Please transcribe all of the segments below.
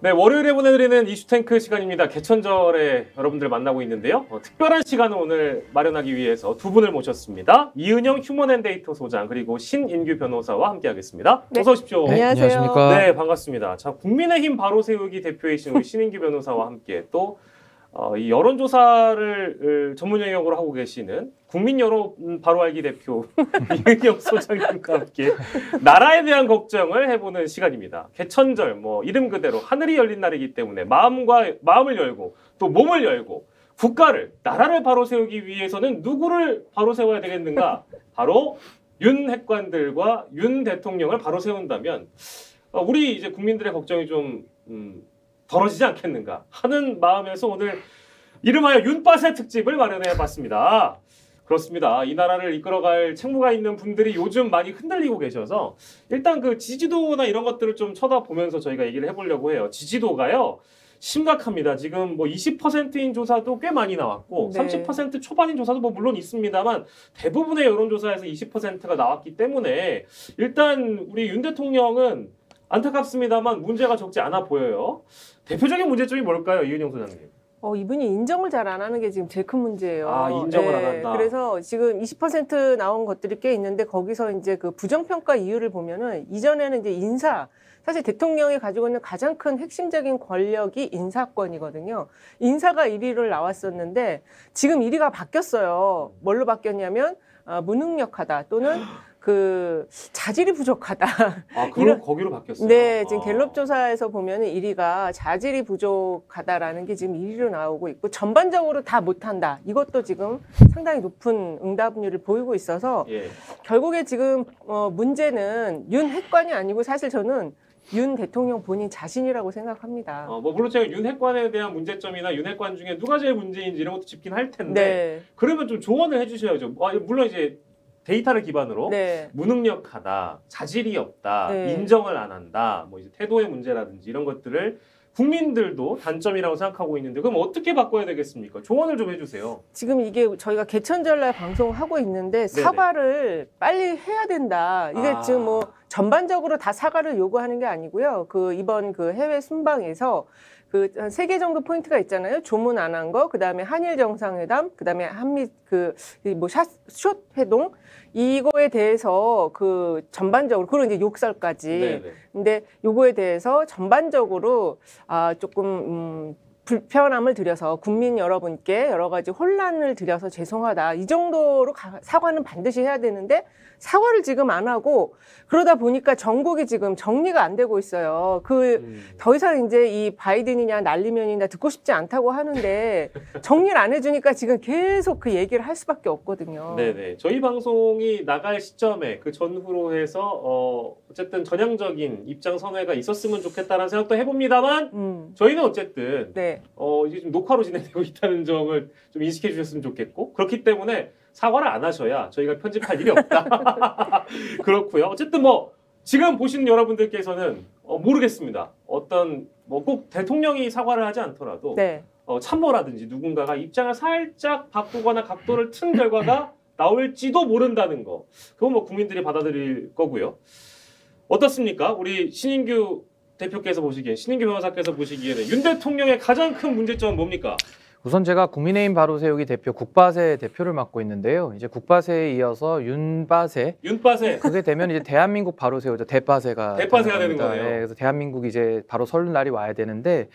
네, 월요일에 보내드리는 이슈탱크 시간입니다. 개천절에 여러분들 만나고 있는데요. 특별한 시간을 오늘 마련하기 위해서 두 분을 모셨습니다. 이은영 휴먼앤데이터 소장 그리고 신인규 변호사와 함께하겠습니다. 네. 어서 오십시오. 네, 안녕하십니까. 네, 반갑습니다. 자, 국민의힘 바로 세우기 대표이신 우리 신인규 변호사와 함께 또 이 여론조사를 전문 영역으로 하고 계시는 국민 여론 바로 알기 대표 이은영 소장님과 함께 나라에 대한 걱정을 해보는 시간입니다. 개천절 뭐 이름 그대로 하늘이 열린 날이기 때문에 마음을 열고 또 몸을 열고 국가를 나라를 바로 세우기 위해서는 누구를 바로 세워야 되겠는가? 바로 윤 핵관들과 윤 대통령을 바로 세운다면 우리 이제 국민들의 걱정이 좀 덜어지지 않겠는가 하는 마음에서 오늘 이름하여 윤빠세 특집을 마련해봤습니다. 그렇습니다. 이 나라를 이끌어갈 책무가 있는 분들이 요즘 많이 흔들리고 계셔서 일단 그 지지도나 이런 것들을 좀 쳐다보면서 저희가 얘기를 해보려고 해요. 지지도가요. 심각합니다. 지금 뭐 20%인 조사도 꽤 많이 나왔고 네. 30% 초반인 조사도 뭐 물론 있습니다만 대부분의 여론조사에서 20%가 나왔기 때문에 일단 우리 윤 대통령은 안타깝습니다만 문제가 적지 않아 보여요. 대표적인 문제점이 뭘까요, 이은영 소장님? 이분이 인정을 잘 안 하는 게 지금 제일 큰 문제예요. 아, 인정을 안 한다. 그래서 지금 20% 나온 것들이 꽤 있는데 거기서 이제 그 부정평가 이유를 보면은 이전에는 이제 사실 대통령이 가지고 있는 가장 큰 핵심적인 권력이 인사권이거든요. 인사가 1위를 나왔었는데 지금 1위가 바뀌었어요. 뭘로 바뀌었냐면 무능력하다 또는 그 자질이 부족하다. 아, 그럼 거기로 바뀌었어요? 네, 지금 갤럽 조사에서 보면은 1위가 자질이 부족하다라는 게 지금 1위로 나오고 있고 전반적으로 다 못한다. 이것도 지금 상당히 높은 응답률을 보이고 있어서 예. 결국에 지금 문제는 윤 핵관이 아니고 사실 저는 윤 대통령 본인 자신이라고 생각합니다. 뭐 물론 제가 윤 핵관에 대한 문제점이나 윤 핵관 중에 누가 제일 문제인지 이런 것도 짚긴 할 텐데 네. 그러면 좀 조언을 해주셔야죠. 물론 이제 데이터를 기반으로 네. 무능력하다, 자질이 없다, 네. 인정을 안 한다, 뭐 이제 태도의 문제라든지 이런 것들을 국민들도 단점이라고 생각하고 있는데 그럼 어떻게 바꿔야 되겠습니까? 조언을 좀 해주세요. 지금 이게 저희가 개천절날 방송을 하고 있는데 사과를 빨리 해야 된다. 이게 지금 뭐 전반적으로 다 사과를 요구하는 게 아니고요. 그 이번 그 해외 순방에서 그 한 3개 정도 포인트가 있잖아요. 조문 안 한 거, 그다음에 한일 정상회담, 그다음에 한미 숏 회동 이거에 대해서 그 전반적으로 그리고 이제 욕설까지. 네네. 근데 요거에 대해서 전반적으로 조금 불편함을 드려서 국민 여러분께 여러 가지 혼란을 드려서 죄송하다. 이 정도로 사과는 반드시 해야 되는데 사과를 지금 안 하고 그러다 보니까 전국이 지금 정리가 안 되고 있어요. 더 이상 이제 이 바이든이냐 난리면이냐 듣고 싶지 않다고 하는데 정리를 안 해주니까 지금 계속 그 얘기를 할 수밖에 없거든요. 네네. 저희 방송이 나갈 시점에 그 전후로 해서 어쨌든 전향적인 입장 선회가 있었으면 좋겠다는 생각도 해봅니다만 저희는 어쨌든 네. 이제 좀 녹화로 진행되고 있다는 점을 좀 인식해 주셨으면 좋겠고 그렇기 때문에 사과를 안 하셔야 저희가 편집할 일이 없다. 그렇고요. 어쨌든 뭐 지금 보시는 여러분들께서는 모르겠습니다. 어떤 뭐 꼭 대통령이 사과를 하지 않더라도 네. 참모라든지 누군가가 입장을 살짝 바꾸거나 각도를 튼 결과가 나올지도 모른다는 거. 그건 뭐 국민들이 받아들일 거고요. 어떻습니까? 우리 신인규 대표께서 보시기엔, 신인규 변호사께서 보시기에는 윤 대통령의 가장 큰 문제점은 뭡니까? 우선 제가 국민의힘 바로 세우기 대표 국바세 대표를 맡고 있는데요. 이제 국바세에 이어서 윤바세. 그게 되면 이제 대한민국 바로 세우죠. 대바세가 되는 거네요. 네, 그래서 대한민국이 이제 바로 설 날이 와야 되는데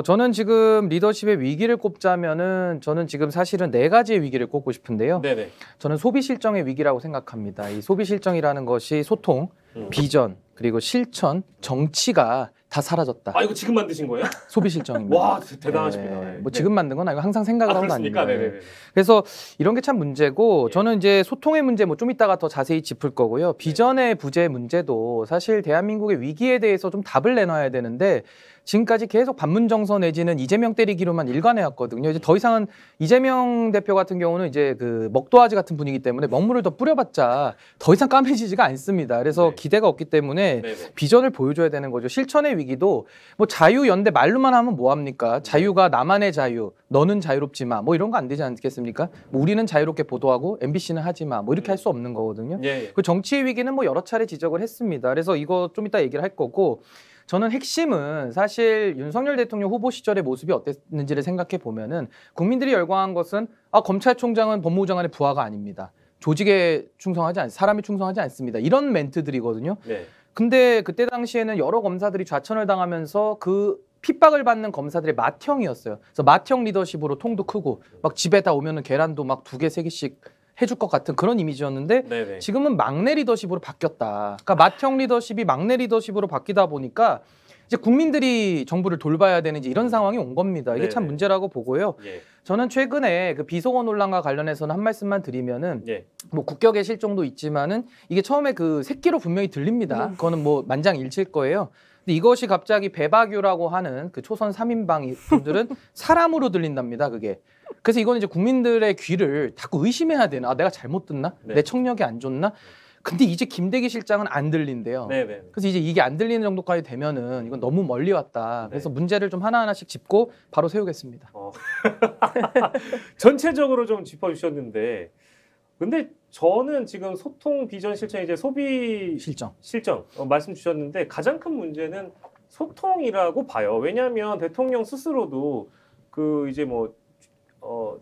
저는 지금 리더십의 위기를 꼽자면은 저는 지금 사실은 4가지의 위기를 꼽고 싶은데요. 네네. 저는 소비 실정의 위기라고 생각합니다. 이 소비 실정이라는 것이 소통, 비전, 그리고 실천, 정치가 다 사라졌다. 이거 지금 만드신 거예요? 소비 실정입니다. 와, 대단하십니다. 네. 뭐 지금 만든 건 아니고 항상 생각을 하고 그렇습니까? 다닙니다. 네네. 그래서 이런 게 참 문제고 예. 저는 이제 소통의 문제 뭐 좀 이따가 더 자세히 짚을 거고요. 비전의 부재 문제도 사실 대한민국의 위기에 대해서 좀 답을 내놔야 되는데 지금까지 계속 반문정서 내지는 이재명 때리기로만 일관해왔거든요. 이제 더 이상은 이재명 대표 같은 경우는 이제 그 먹도아지 같은 분이기 때문에 먹물을 더 뿌려봤자 더 이상 까매지지가 않습니다. 그래서 네. 기대가 없기 때문에 네네. 비전을 보여줘야 되는 거죠. 실천의 위기도 뭐 자유연대 말로만 하면 뭐합니까? 자유가 나만의 자유, 너는 자유롭지 마. 뭐 이런 거 안 되지 않겠습니까? 뭐 우리는 자유롭게 보도하고 MBC는 하지 마. 뭐 이렇게 할 수 없는 거거든요. 예. 그 정치의 위기는 뭐 여러 차례 지적을 했습니다. 그래서 이거 좀 이따 얘기를 할 거고 저는 핵심은 사실 윤석열 대통령 후보 시절의 모습이 어땠는지를 생각해 보면은 국민들이 열광한 것은 검찰총장은 법무부 장관의 부하가 아닙니다. 조직에 충성하지 않습니다. 사람이 충성하지 않습니다. 이런 멘트들이거든요. 네. 근데 그때 당시에는 여러 검사들이 좌천을 당하면서 그 핍박을 받는 검사들의 맏형이었어요. 그래서 맏형 리더십으로 통도 크고 막 집에다 오면은 계란도 막 2개, 3개씩 해줄 것 같은 그런 이미지였는데 네네. 지금은 막내 리더십으로 바뀌었다. 그러니까 맏형 리더십이 막내 리더십으로 바뀌다 보니까 이제 국민들이 정부를 돌봐야 되는 이런 상황이 온 겁니다. 이게 참 네네. 문제라고 보고요. 예. 저는 최근에 그 비속어 논란과 관련해서는 한 말씀만 드리면은 예. 뭐 국격의 실종도 있지만은 이게 처음에 그 새끼로 분명히 들립니다. 그거는 뭐 만장일치일 거예요. 근데 이것이 갑자기 배박유라고 하는 그 초선 3인방 분들은 사람으로 들린답니다. 그게. 그래서 이건 이제 국민들의 귀를 자꾸 의심해야 되나? 내가 잘못 듣나? 네. 내 청력이 안 좋나? 근데 이제 김대기 실장은 안 들린대요. 네네. 그래서 이제 이게 안 들리는 정도까지 되면은 이건 너무 멀리 왔다. 그래서 네. 문제를 좀 하나하나씩 짚고 바로 세우겠습니다. 전체적으로 좀 짚어주셨는데, 근데 저는 지금 소통 비전 실천 이제 소비 실정. 말씀 주셨는데 가장 큰 문제는 소통이라고 봐요. 왜냐하면 대통령 스스로도 그 이제 뭐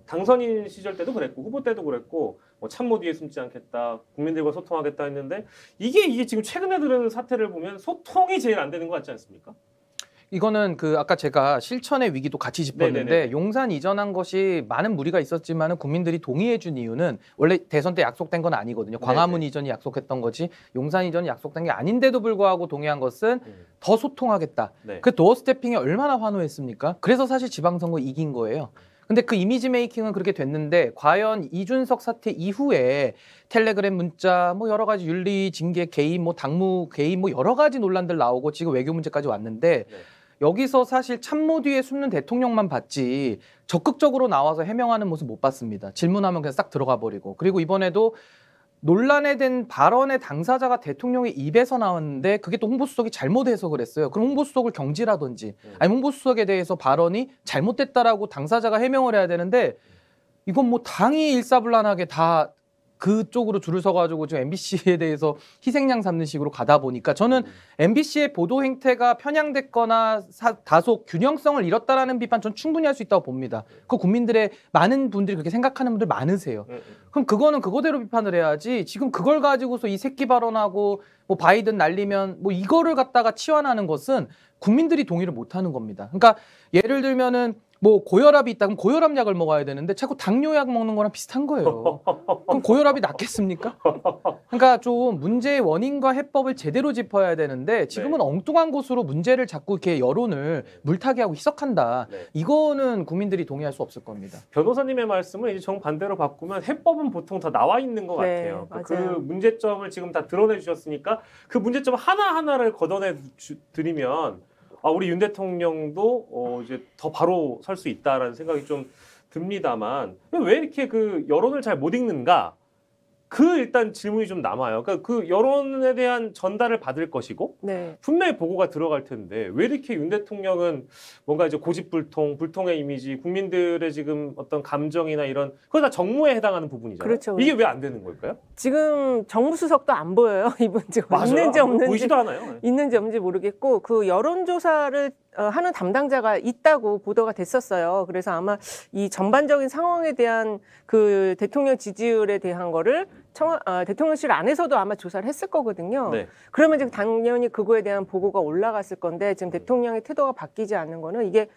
당선인 시절 때도 그랬고 후보 때도 그랬고 뭐 참모 뒤에 숨지 않겠다, 국민들과 소통하겠다 했는데 이게 지금 최근에 들은 사태를 보면 소통이 제일 안 되는 것 같지 않습니까? 이거는 그 아까 제가 실천의 위기도 같이 짚었는데 네네네. 용산 이전한 것이 많은 무리가 있었지만은 국민들이 동의해 준 이유는 원래 대선 때 약속된 건 아니거든요. 광화문 이전이 약속했던 거지 용산 이전이 약속된 게 아닌데도 불구하고 동의한 것은 더 소통하겠다. 네. 그 도어 스태핑이 얼마나 환호했습니까? 그래서 사실 지방선거 이긴 거예요. 근데 그 이미지 메이킹은 그렇게 됐는데 과연 이준석 사태 이후에 텔레그램 문자 뭐 여러 가지 윤리 징계 개입 뭐 당무 개입 뭐 여러 가지 논란들 나오고 지금 외교 문제까지 왔는데 네. 여기서 사실 참모 뒤에 숨는 대통령만 봤지 적극적으로 나와서 해명하는 모습 못 봤습니다. 질문하면 그냥 싹 들어가 버리고. 그리고 이번에도 논란에 된 발언의 당사자가 대통령의 입에서 나왔는데 그게 또 홍보수석이 잘못 해석을 했어요. 그럼 홍보수석을 경질하든지 아니 홍보수석에 대해서 발언이 잘못됐다라고 당사자가 해명을 해야 되는데 이건 뭐 당이 일사불란하게 다 그쪽으로 줄을 서가지고 지금 MBC에 대해서 희생양 삼는 식으로 가다 보니까 저는 MBC의 보도 행태가 편향됐거나 다소 균형성을 잃었다라는 비판 전 충분히 할 수 있다고 봅니다. 그 국민들의 많은 분들이 그렇게 생각하는 분들 많으세요. 그럼 그거는 그거대로 비판을 해야지 지금 그걸 가지고서 이 새끼 발언하고 뭐 바이든 날리면 뭐 이거를 갖다가 치환하는 것은 국민들이 동의를 못하는 겁니다. 그러니까 예를 들면은 뭐 고혈압이 있다 그럼 고혈압 약을 먹어야 되는데 자꾸 당뇨약 먹는 거랑 비슷한 거예요. 그럼 고혈압이 낫겠습니까? 그러니까 좀 문제의 원인과 해법을 제대로 짚어야 되는데 지금은 엉뚱한 곳으로 문제를 자꾸 이렇게 여론을 물타기 하고 희석한다. 네. 이거는 국민들이 동의할 수 없을 겁니다. 변호사님의 말씀을 이제 정반대로 바꾸면 해법은 보통 다 나와 있는 것 네, 같아요. 그 맞아요. 문제점을 지금 다 드러내 주셨으니까 그 문제점 하나하나를 걷어내 드리면 우리 윤 대통령도 이제 더 바로 설 수 있다라는 생각이 좀 듭니다만 왜 이렇게 그 여론을 잘 못 읽는가? 그 일단 질문이 좀 남아요. 그러니까 그 여론에 대한 전달을 받을 것이고 네. 분명히 보고가 들어갈 텐데 왜 이렇게 윤 대통령은 뭔가 이제 고집불통, 불통의 이미지, 국민들의 지금 어떤 감정이나 이런 그거 다 정무에 해당하는 부분이잖아요. 그렇죠. 이게 왜 안 되는 걸까요? 지금 정무수석도 안 보여요. 이분 지금 맞아요. 있는지 없는지 보이지도 않아요. 있는지 없는지 모르겠고 그 여론조사를 하는 담당자가 있다고 보도가 됐었어요. 그래서 아마 이 전반적인 상황에 대한 그 대통령 지지율에 대한 거를 대통령실 안에서도 아마 조사를 했을 거거든요. 네. 그러면 지금 당연히 그거에 대한 보고가 올라갔을 건데 지금 대통령의 태도가 바뀌지 않는 거는 이게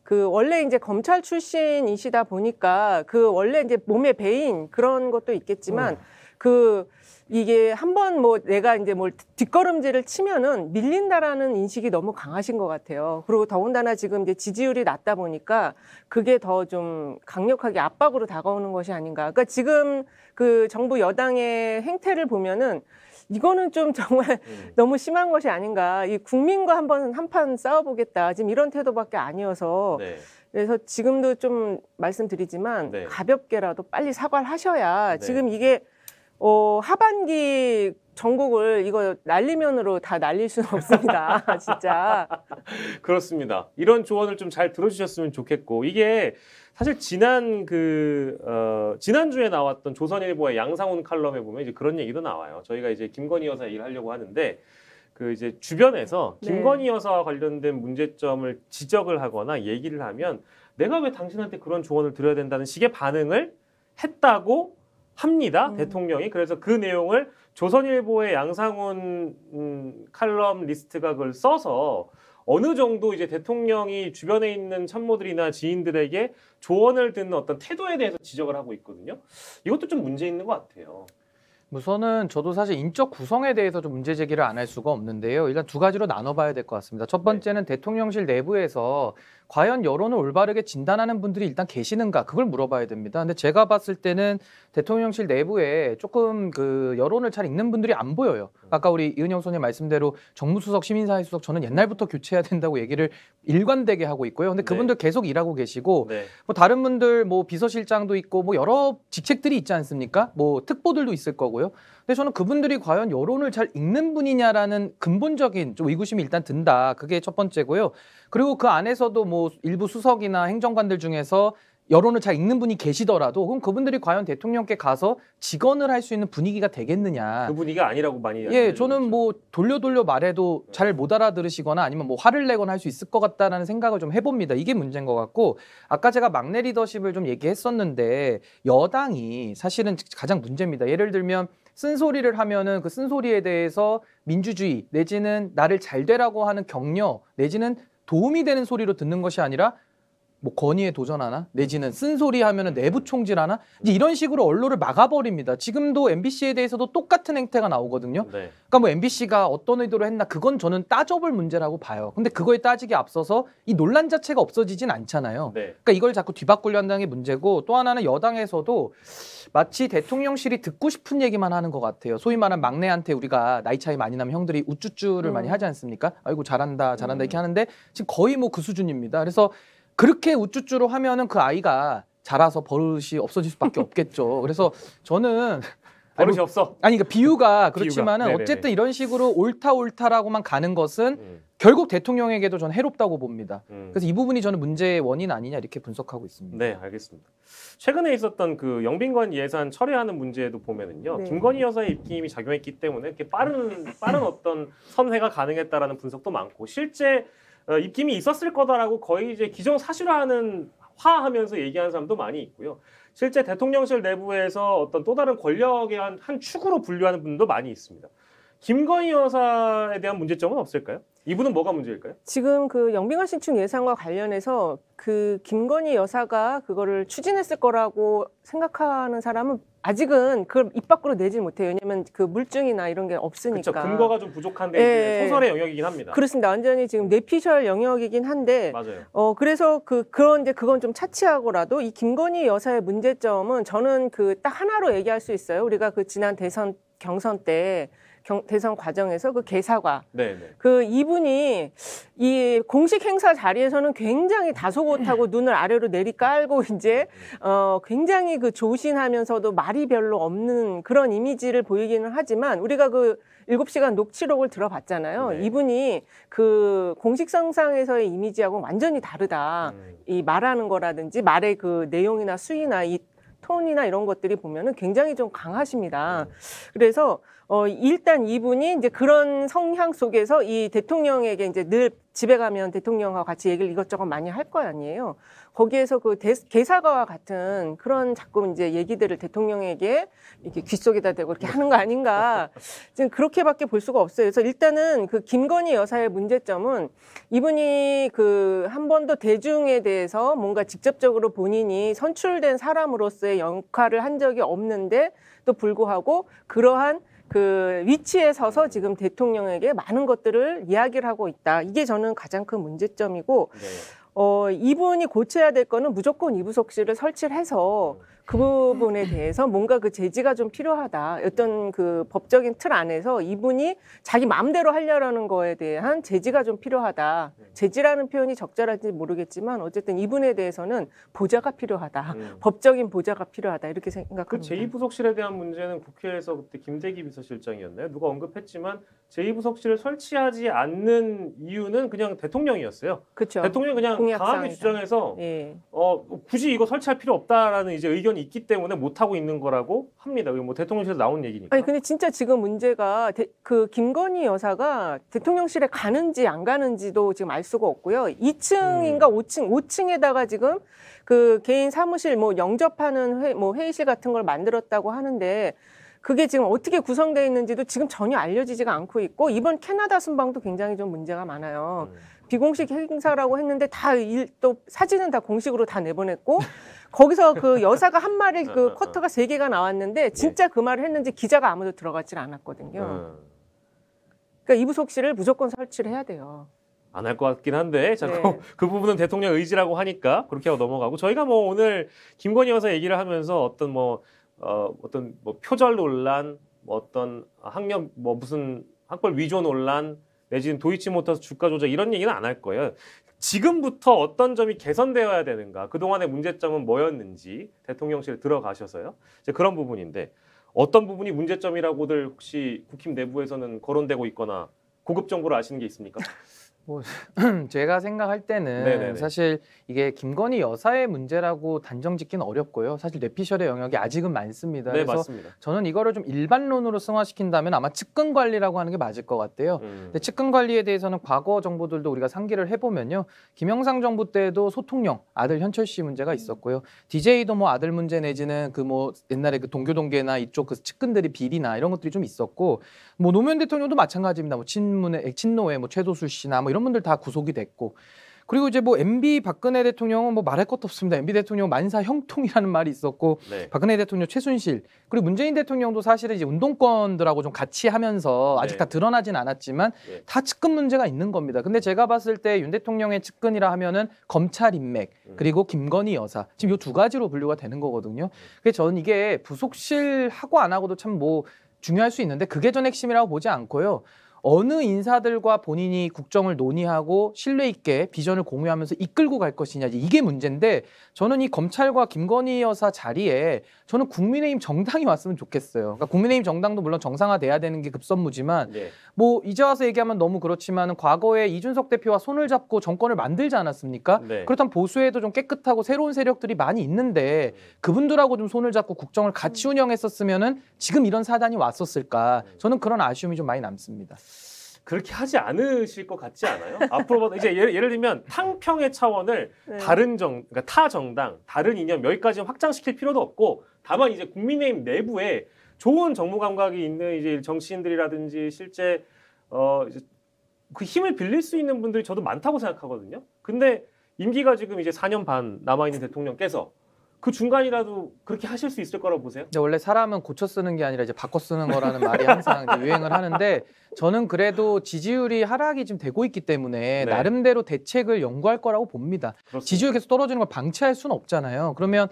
그 원래 이제 검찰 출신이시다 보니까 그 원래 이제 몸에 배인 그런 것도 있겠지만 그 이게 한번 뭐 내가 이제 뭘 뒷걸음질을 치면은 밀린다라는 인식이 너무 강하신 것 같아요. 그리고 더군다나 지금 이제 지지율이 낮다 보니까 그게 더 좀 강력하게 압박으로 다가오는 것이 아닌가. 그러니까 지금 그 정부 여당의 행태를 보면은 이거는 좀 정말 너무 심한 것이 아닌가. 이 국민과 한판 싸워보겠다. 지금 이런 태도밖에 아니어서. 네. 그래서 지금도 좀 말씀드리지만 네. 가볍게라도 빨리 사과를 하셔야 네. 지금 이게 하반기 전국을 이거 날리면으로 다 날릴 수는 없습니다. 진짜. 그렇습니다. 이런 조언을 좀 잘 들어주셨으면 좋겠고 이게 사실 지난주에 나왔던 조선일보의 양상훈 칼럼에 보면 이제 그런 얘기도 나와요. 저희가 이제 김건희 여사 얘기를 하려고 하는데 그 이제 주변에서 네. 김건희 여사와 관련된 문제점을 지적을 하거나 얘기를 하면 내가 왜 당신한테 그런 조언을 드려야 된다는 식의 반응을 했다고 합니다. 대통령이. 그래서 그 내용을 조선일보의 양상훈 칼럼 리스트가 그걸 써서 어느 정도 이제 대통령이 주변에 있는 참모들이나 지인들에게 조언을 듣는 어떤 태도에 대해서 지적을 하고 있거든요. 이것도 좀 문제 있는 것 같아요. 우선은 저도 사실 인적 구성에 대해서 좀 문제 제기를 안 할 수가 없는데요. 일단 두 가지로 나눠봐야 될 것 같습니다. 첫 번째는 대통령실 내부에서 과연 여론을 올바르게 진단하는 분들이 일단 계시는가 그걸 물어봐야 됩니다. 근데 제가 봤을 때는 대통령실 내부에 조금 그 여론을 잘 읽는 분들이 안 보여요. 아까 우리 이은영 소장님 말씀대로 정무수석, 시민사회수석 저는 옛날부터 교체해야 된다고 얘기를 일관되게 하고 있고요. 근데 그분들 계속 일하고 계시고 네. 뭐 다른 분들 뭐 비서실장도 있고 뭐 여러 직책들이 있지 않습니까? 뭐 특보들도 있을 거고요. 근데 저는 그분들이 과연 여론을 잘 읽는 분이냐라는 근본적인 좀 의구심이 일단 든다. 그게 첫 번째고요. 그리고 그 안에서도 뭐 일부 수석이나 행정관들 중에서 여론을 잘 읽는 분이 계시더라도 그럼 그분들이 과연 대통령께 가서 직언을 할 수 있는 분위기가 되겠느냐. 그 분위기가 아니라고 많이 예, 저는 뭐 돌려 말해도 잘 못 알아들으시거나 아니면 뭐 화를 내거나 할 수 있을 것 같다라는 생각을 좀 해봅니다. 이게 문제인 것 같고 아까 제가 막내 리더십을 좀 얘기했었는데 여당이 사실은 가장 문제입니다. 예를 들면 쓴소리를 하면은 그 쓴소리에 대해서 민주주의 내지는 나를 잘 되라고 하는 격려 내지는 도움이 되는 소리로 듣는 것이 아니라 뭐 건의에 도전하나 내지는 쓴소리 하면은 내부 총질하나 이제 이런 식으로 언론을 막아버립니다. 지금도 MBC에 대해서도 똑같은 행태가 나오거든요. 네. 그러니까 뭐 MBC가 어떤 의도로 했나 그건 저는 따져볼 문제라고 봐요. 근데 그거에 따지기 앞서서 이 논란 자체가 없어지진 않잖아요. 네. 그러니까 이걸 자꾸 뒤바꾸려 한다는 게 문제고 또 하나는 여당에서도 마치 대통령실이 듣고 싶은 얘기만 하는 것 같아요. 소위 말하는 막내한테 우리가 나이 차이 많이 나면 형들이 우쭈쭈를 많이 하지 않습니까? 아이고 잘한다 이렇게 하는데 지금 거의 뭐 그 수준입니다. 그래서 그렇게 우쭈쭈로 하면은 그 아이가 자라서 버릇이 없어질 수밖에 없겠죠. 그래서 저는 버릇이 없어. 아니 그러니까 비유가 그렇지만은 네네네. 어쨌든 이런 식으로 옳다라고만 가는 것은 결국 대통령에게도 저는 해롭다고 봅니다. 그래서 이 부분이 저는 문제의 원인 아니냐 이렇게 분석하고 있습니다. 네, 알겠습니다. 최근에 있었던 그 영빈관 예산 철회하는 문제도 보면은요, 네. 김건희 여사의 입김이 작용했기 때문에 이렇게 빠른 어떤 선회가 가능했다라는 분석도 많고 실제 입김이 있었을 거다라고 거의 이제 기정사실화하면서 얘기하는 사람도 많이 있고요. 실제 대통령실 내부에서 어떤 또 다른 권력의 한 축으로 분류하는 분도 많이 있습니다. 김건희 여사에 대한 문제점은 없을까요? 이분은 뭐가 문제일까요? 지금 그 영빈관 신축 예산과 관련해서 그 김건희 여사가 그거를 추진했을 거라고 생각하는 사람은 아직은 그걸 입 밖으로 내질 못해요. 왜냐하면 그 물증이나 이런 게 없으니까. 그렇죠. 근거가 좀 부족한데 예. 이제 소설의 영역이긴 합니다. 그렇습니다. 완전히 지금 뇌피셜 영역이긴 한데 맞아요. 그래서 그런데 그건 좀 차치하고라도 이 김건희 여사의 문제점은 저는 그 딱 하나로 얘기할 수 있어요. 우리가 그 지난 대선 경선 때 대선 과정에서 그 개사과 네. 그 이분이 이 공식 행사 자리에서는 굉장히 다소곳하고 눈을 아래로 내리깔고 이제 굉장히 그 조신하면서도 말이 별로 없는 그런 이미지를 보이기는 하지만 우리가 그 7시간 녹취록을 들어봤잖아요. 네. 이분이 그 공식성상에서의 이미지하고 완전히 다르다. 이 말하는 거라든지 말의 그 내용이나 수위나 이 톤이나 이런 것들이 보면은 굉장히 좀 강하십니다. 그래서 일단 이분이 이제 그런 성향 속에서 이 대통령에게 이제 늘 집에 가면 대통령하고 같이 얘기를 이것저것 많이 할 거 아니에요. 거기에서 그 개사과와 같은 그런 자꾸 이제 얘기들을 대통령에게 이렇게 귓속에다 대고 이렇게 하는 거 아닌가. 지금 그렇게밖에 볼 수가 없어요. 그래서 일단은 그 김건희 여사의 문제점은 이분이 그 한 번도 대중에 대해서 뭔가 직접적으로 본인이 선출된 사람으로서의 역할을 한 적이 없는데 또 불구하고 그러한 그 위치에 서서 지금 대통령에게 많은 것들을 이야기를 하고 있다. 이게 저는 가장 큰 문제점이고 이분이 고쳐야 될 거는 무조건 이부속실을 설치를 해서 그 부분에 대해서 뭔가 그 제지가 좀 필요하다. 어떤 그 법적인 틀 안에서 이분이 자기 마음대로 하려는 거에 대한 제지가 좀 필요하다. 제지라는 표현이 적절한지 모르겠지만 어쨌든 이분에 대해서는 보좌가 필요하다. 법적인 보좌가 필요하다. 이렇게 생각합니다. 그 제2부속실에 대한 문제는 국회에서 그때 김대기 비서실장이었나요? 누가 언급했지만 제2부속실을 설치하지 않는 이유는 그냥 대통령이었어요. 그렇죠. 대통령이 그냥 강하게 주장해서 예. 굳이 이거 설치할 필요 없다라는 이제 의견이 있기 때문에 못 하고 있는 거라고 합니다. 뭐 대통령실에서 나온 얘기니까. 아니 근데 진짜 지금 문제가 그 김건희 여사가 대통령실에 가는지 안 가는지도 지금 알 수가 없고요. 2층인가 5층에다가 지금 그 개인 사무실 뭐 영접하는 회의실 같은 걸 만들었다고 하는데 그게 지금 어떻게 구성되어 있는지도 지금 전혀 알려지지가 않고 있고 이번 캐나다 순방도 굉장히 좀 문제가 많아요. 비공식 행사라고 했는데 또 사진은 다 공식으로 다 내보냈고 거기서 그 여사가 한 말이 그 쿼터가 3개가 나왔는데 진짜 그 말을 했는지 기자가 아무도 들어가질 않았거든요. 그러니까 이부속실을 무조건 설치를 해야 돼요. 안 할 것 같긴 한데 자꾸 네. 그 부분은 대통령 의지라고 하니까 그렇게 하고 넘어가고 저희가 뭐 오늘 김건희 여사 얘기를 하면서 어떤 표절 논란, 뭐 어떤 학력 뭐 무슨 학벌 위조 논란 내지는 도이치모터스 주가 조작 이런 얘기는 안 할 거예요. 지금부터 어떤 점이 개선되어야 되는가, 그동안의 문제점은 뭐였는지 대통령실에 들어가셔서요. 이제 그런 부분인데 어떤 부분이 문제점이라고들 혹시 국힘 내부에서는 거론되고 있거나 고급 정보를 아시는 게 있습니까? 뭐 제가 생각할 때는 네네네. 사실 이게 김건희 여사의 문제라고 단정짓기는 어렵고요. 사실 뇌피셜의 영역이 아직은 많습니다. 네, 그래서 맞습니다. 저는 이거를 좀 일반론으로 승화시킨다면 아마 측근 관리라고 하는 게 맞을 것 같아요. 근데 측근 관리에 대해서는 과거 정부들도 우리가 상기를 해보면요. 김영삼 정부 때도 소통령 아들 현철 씨 문제가 있었고요. DJ도 뭐 아들 문제 내지는 그 뭐 옛날에 그 동교동계나 이쪽 그 측근들이 비리나 이런 것들이 좀 있었고 뭐 노무현 대통령도 마찬가지입니다. 뭐 친노회 뭐 최도술 씨나 뭐 이런 분들 다 구속이 됐고 그리고 이제 뭐 MB 박근혜 대통령은 뭐 말할 것도 없습니다. MB 대통령 만사 형통이라는 말이 있었고 네. 박근혜 대통령 최순실 그리고 문재인 대통령도 사실은 이제 운동권들하고 좀 같이 하면서 아직 네. 다 드러나진 않았지만 네. 다 측근 문제가 있는 겁니다. 근데 제가 봤을 때 윤 대통령의 측근이라 하면은 검찰 인맥 그리고 김건희 여사 지금 요 두 가지로 분류가 되는 거거든요. 그래서 저는 이게 부속실 하고 안 하고도 참 뭐 중요할 수 있는데 그게 전 핵심이라고 보지 않고요. 어느 인사들과 본인이 국정을 논의하고 신뢰 있게 비전을 공유하면서 이끌고 갈 것이냐 이게 문제인데 저는 이 검찰과 김건희 여사 자리에 저는 국민의힘 정당이 왔으면 좋겠어요. 그러니까 국민의힘 정당도 물론 정상화돼야 되는 게 급선무지만 네. 뭐 이제 와서 얘기하면 너무 그렇지만 과거에 이준석 대표와 손을 잡고 정권을 만들지 않았습니까? 네. 그렇다면 보수에도 좀 깨끗하고 새로운 세력들이 많이 있는데 그분들하고 좀 손을 잡고 국정을 같이 운영했었으면은 지금 이런 사단이 왔었을까? 저는 그런 아쉬움이 좀 많이 남습니다. 그렇게 하지 않으실 것 같지 않아요? 앞으로 이제 예를 들면 탕평의 차원을 네. 그러니까 타 정당, 다른 이념 여기까지 확장시킬 필요도 없고 다만 이제 국민의힘 내부에 좋은 정무 감각이 있는 이제 정치인들이라든지 실제 이제 그 힘을 빌릴 수 있는 분들이 저도 많다고 생각하거든요. 근데 임기가 지금 이제 4년 반 남아 있는 대통령께서 그 중간이라도 그렇게 하실 수 있을 거라고 보세요? 근데 원래 사람은 고쳐 쓰는 게 아니라 이제 바꿔 쓰는 거라는 말이 항상 이제 유행을 하는데 저는 그래도 지지율이 하락이 지금 되고 있기 때문에 네. 나름대로 대책을 연구할 거라고 봅니다. 그렇습니다. 지지율 계속 떨어지는 걸 방치할 수는 없잖아요. 그러면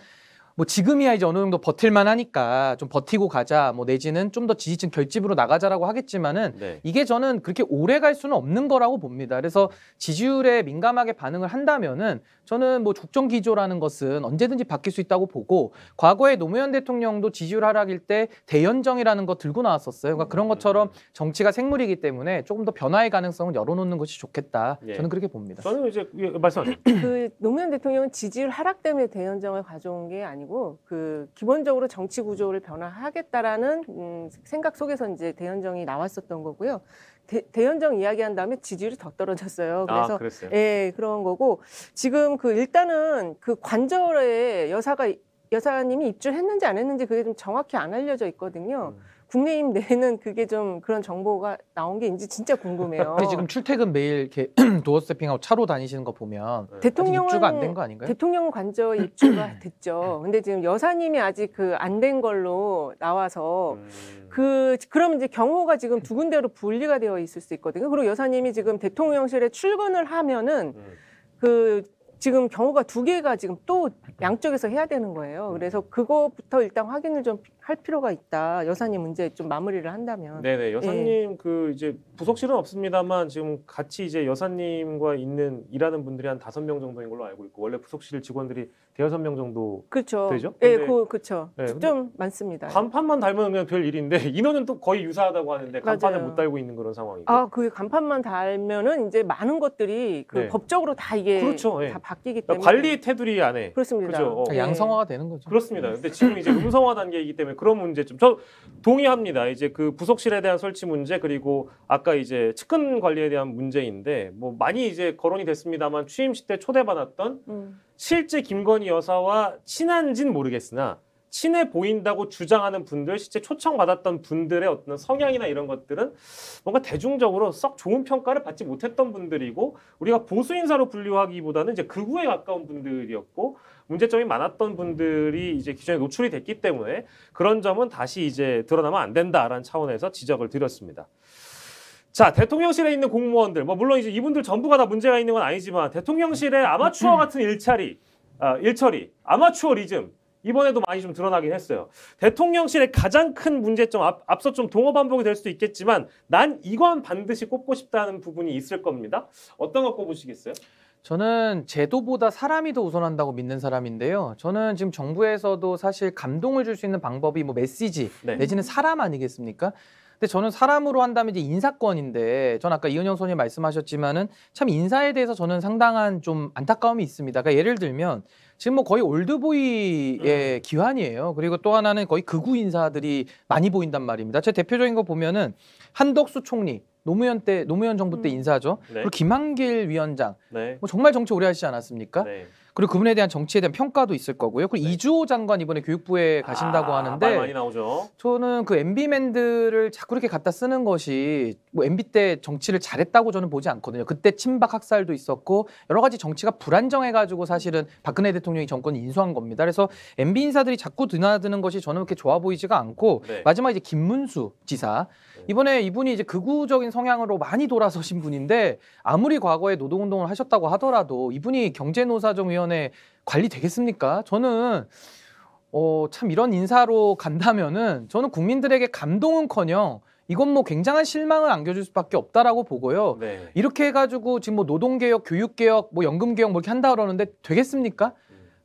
뭐 지금이야 이제 어느 정도 버틸만 하니까 좀 버티고 가자 뭐 내지는 좀 더 지지층 결집으로 나가자라고 하겠지만은 네. 이게 저는 그렇게 오래 갈 수는 없는 거라고 봅니다. 그래서 지지율에 민감하게 반응을 한다면은 저는 뭐 국정 기조라는 것은 언제든지 바뀔 수 있다고 보고 과거에 노무현 대통령도 지지율 하락일 때 대연정이라는 거 들고 나왔었어요. 그러니까 그런 것처럼 정치가 생물이기 때문에 조금 더 변화의 가능성을 열어놓는 것이 좋겠다. 예. 저는 그렇게 봅니다. 저는 이제 말씀하세요. 그 노무현 대통령은 지지율 하락 때문에 대연정을 가져온 게 아니고 그 기본적으로 정치 구조를 변화하겠다라는 생각 속에서 이제 대연정이 나왔었던 거고요. 대연정 이야기한 다음에 지지율이 더 떨어졌어요. 그래서 그랬어요. 예, 그런 거고 지금 그 일단은 그 관저에 여사님이 입주했는지 안 했는지 그게 좀 정확히 안 알려져 있거든요. 국내임 내에는 그게 좀 그런 정보가 나온 게 인지 진짜 궁금해요. 근데 지금 출퇴근 매일 이렇게 도어 스태핑하고 차로 다니시는 거 보면 아직 대통령은 입주가 안 된 거 아닌가요? 대통령 관저 입주가 됐죠. 근데 지금 여사님이 아직 그 안 된 걸로 나와서 그러면 이제 경호가 지금 두 군데로 분리가 되어 있을 수 있거든요. 그리고 여사님이 지금 대통령실에 출근을 하면은 그 지금 경우가 2개가 지금 또 양쪽에서 해야 되는 거예요. 그래서 그거부터 일단 확인을 좀 할 필요가 있다. 여사님 문제 좀 마무리를 한다면. 네네 여사님 그 이제 부속실은 없습니다만 지금 같이 이제 여사님과 일하는 분들이 한 5명 정도인 걸로 알고 있고 원래 부속실 직원들이 대여섯 명 정도 그렇죠. 되죠? 예, 근데- 그렇죠. 네, 근데 좀 많습니다. 간판만 달면 그냥 될 일인데 인원은 또 거의 유사하다고 하는데 간판을 맞아요. 못 달고 있는 그런 상황이고. 아, 그 간판만 달면은 이제 많은 것들이 그 네. 법적으로 다 이게 그렇죠, 예. 다 바뀌기 그러니까 때문에 관리 테두리 안에 그렇습니다. 그죠? 예. 양성화가 되는 거죠. 그렇습니다. 근데 지금 이제 음성화 단계이기 때문에 그런 문제점 저 동의합니다. 이제 그 부속실에 대한 설치 문제 그리고 아까 이제 측근 관리에 대한 문제인데 뭐 많이 이제 거론이 됐습니다만 취임식 때 초대받았던 실제 김건희 여사와 친한진 모르겠으나 친해 보인다고 주장하는 분들, 실제 초청받았던 분들의 어떤 성향이나 이런 것들은 뭔가 대중적으로 썩 좋은 평가를 받지 못했던 분들이고 우리가 보수 인사로 분류하기보다는 이제 극우에 가까운 분들이었고 문제점이 많았던 분들이 이제 기존에 노출이 됐기 때문에 그런 점은 다시 이제 드러나면 안 된다라는 차원에서 지적을 드렸습니다. 자, 대통령실에 있는 공무원들, 뭐 물론 이제 이분들 전부가 다 문제가 있는 건 아니지만 대통령실의 아마추어 같은 일처리, 아마추어리즘 이번에도 많이 좀 드러나긴 했어요. 대통령실의 가장 큰 문제점, 앞서 좀 동어 반복이 될 수도 있겠지만 난 이건 반드시 꼽고 싶다는 부분이 있을 겁니다. 어떤 거 꼽으시겠어요? 저는 제도보다 사람이 더 우선한다고 믿는 사람인데요. 저는 지금 정부에서도 사실 감동을 줄 수 있는 방법이 뭐 메시지 네. 내지는 사람 아니겠습니까? 근데 저는 사람으로 한다면 이제 인사권인데, 전 아까 이은영 소장님 말씀하셨지만은 참 인사에 대해서 저는 상당한 좀 안타까움이 있습니다. 그러니까 예를 들면 지금 뭐 거의 올드보이의 기환이에요. 그리고 또 하나는 거의 극우 인사들이 많이 보인단 말입니다. 제 대표적인 거 보면은 한덕수 총리, 노무현 정부 때 인사죠. 네. 그리고 김한길 위원장, 네. 뭐 정말 정치 오래 하시지 않았습니까? 네. 그리고 그분에 대한 정치에 대한 평가도 있을 거고요. 그리고 이주호 장관 이번에 교육부에 가신다고 말 하는데 많이 나오죠. 저는 그 MB맨들을 자꾸 이렇게 갖다 쓰는 것이 뭐 MB 때 정치를 잘했다고 저는 보지 않거든요. 그때 친박 학살도 있었고 여러 가지 정치가 불안정해가지고 사실은 박근혜 대통령이 정권을 인수한 겁니다. 그래서 MB 인사들이 자꾸 드나드는 것이 저는 그렇게 좋아 보이지가 않고 네. 마지막 이제 김문수 지사 이번에 이분이 이제 극우적인 성향으로 많이 돌아서신 분인데 아무리 과거에 노동운동을 하셨다고 하더라도 이분이 경제노사정위원회 관리 되겠습니까? 저는 참 이런 인사로 간다면은 저는 국민들에게 감동은커녕 이건 뭐 굉장한 실망을 안겨줄 수밖에 없다라고 보고요. 네. 이렇게 해가지고 지금 뭐 노동개혁, 교육개혁, 뭐 연금개혁 뭐 이렇게 한다 그러는데 되겠습니까?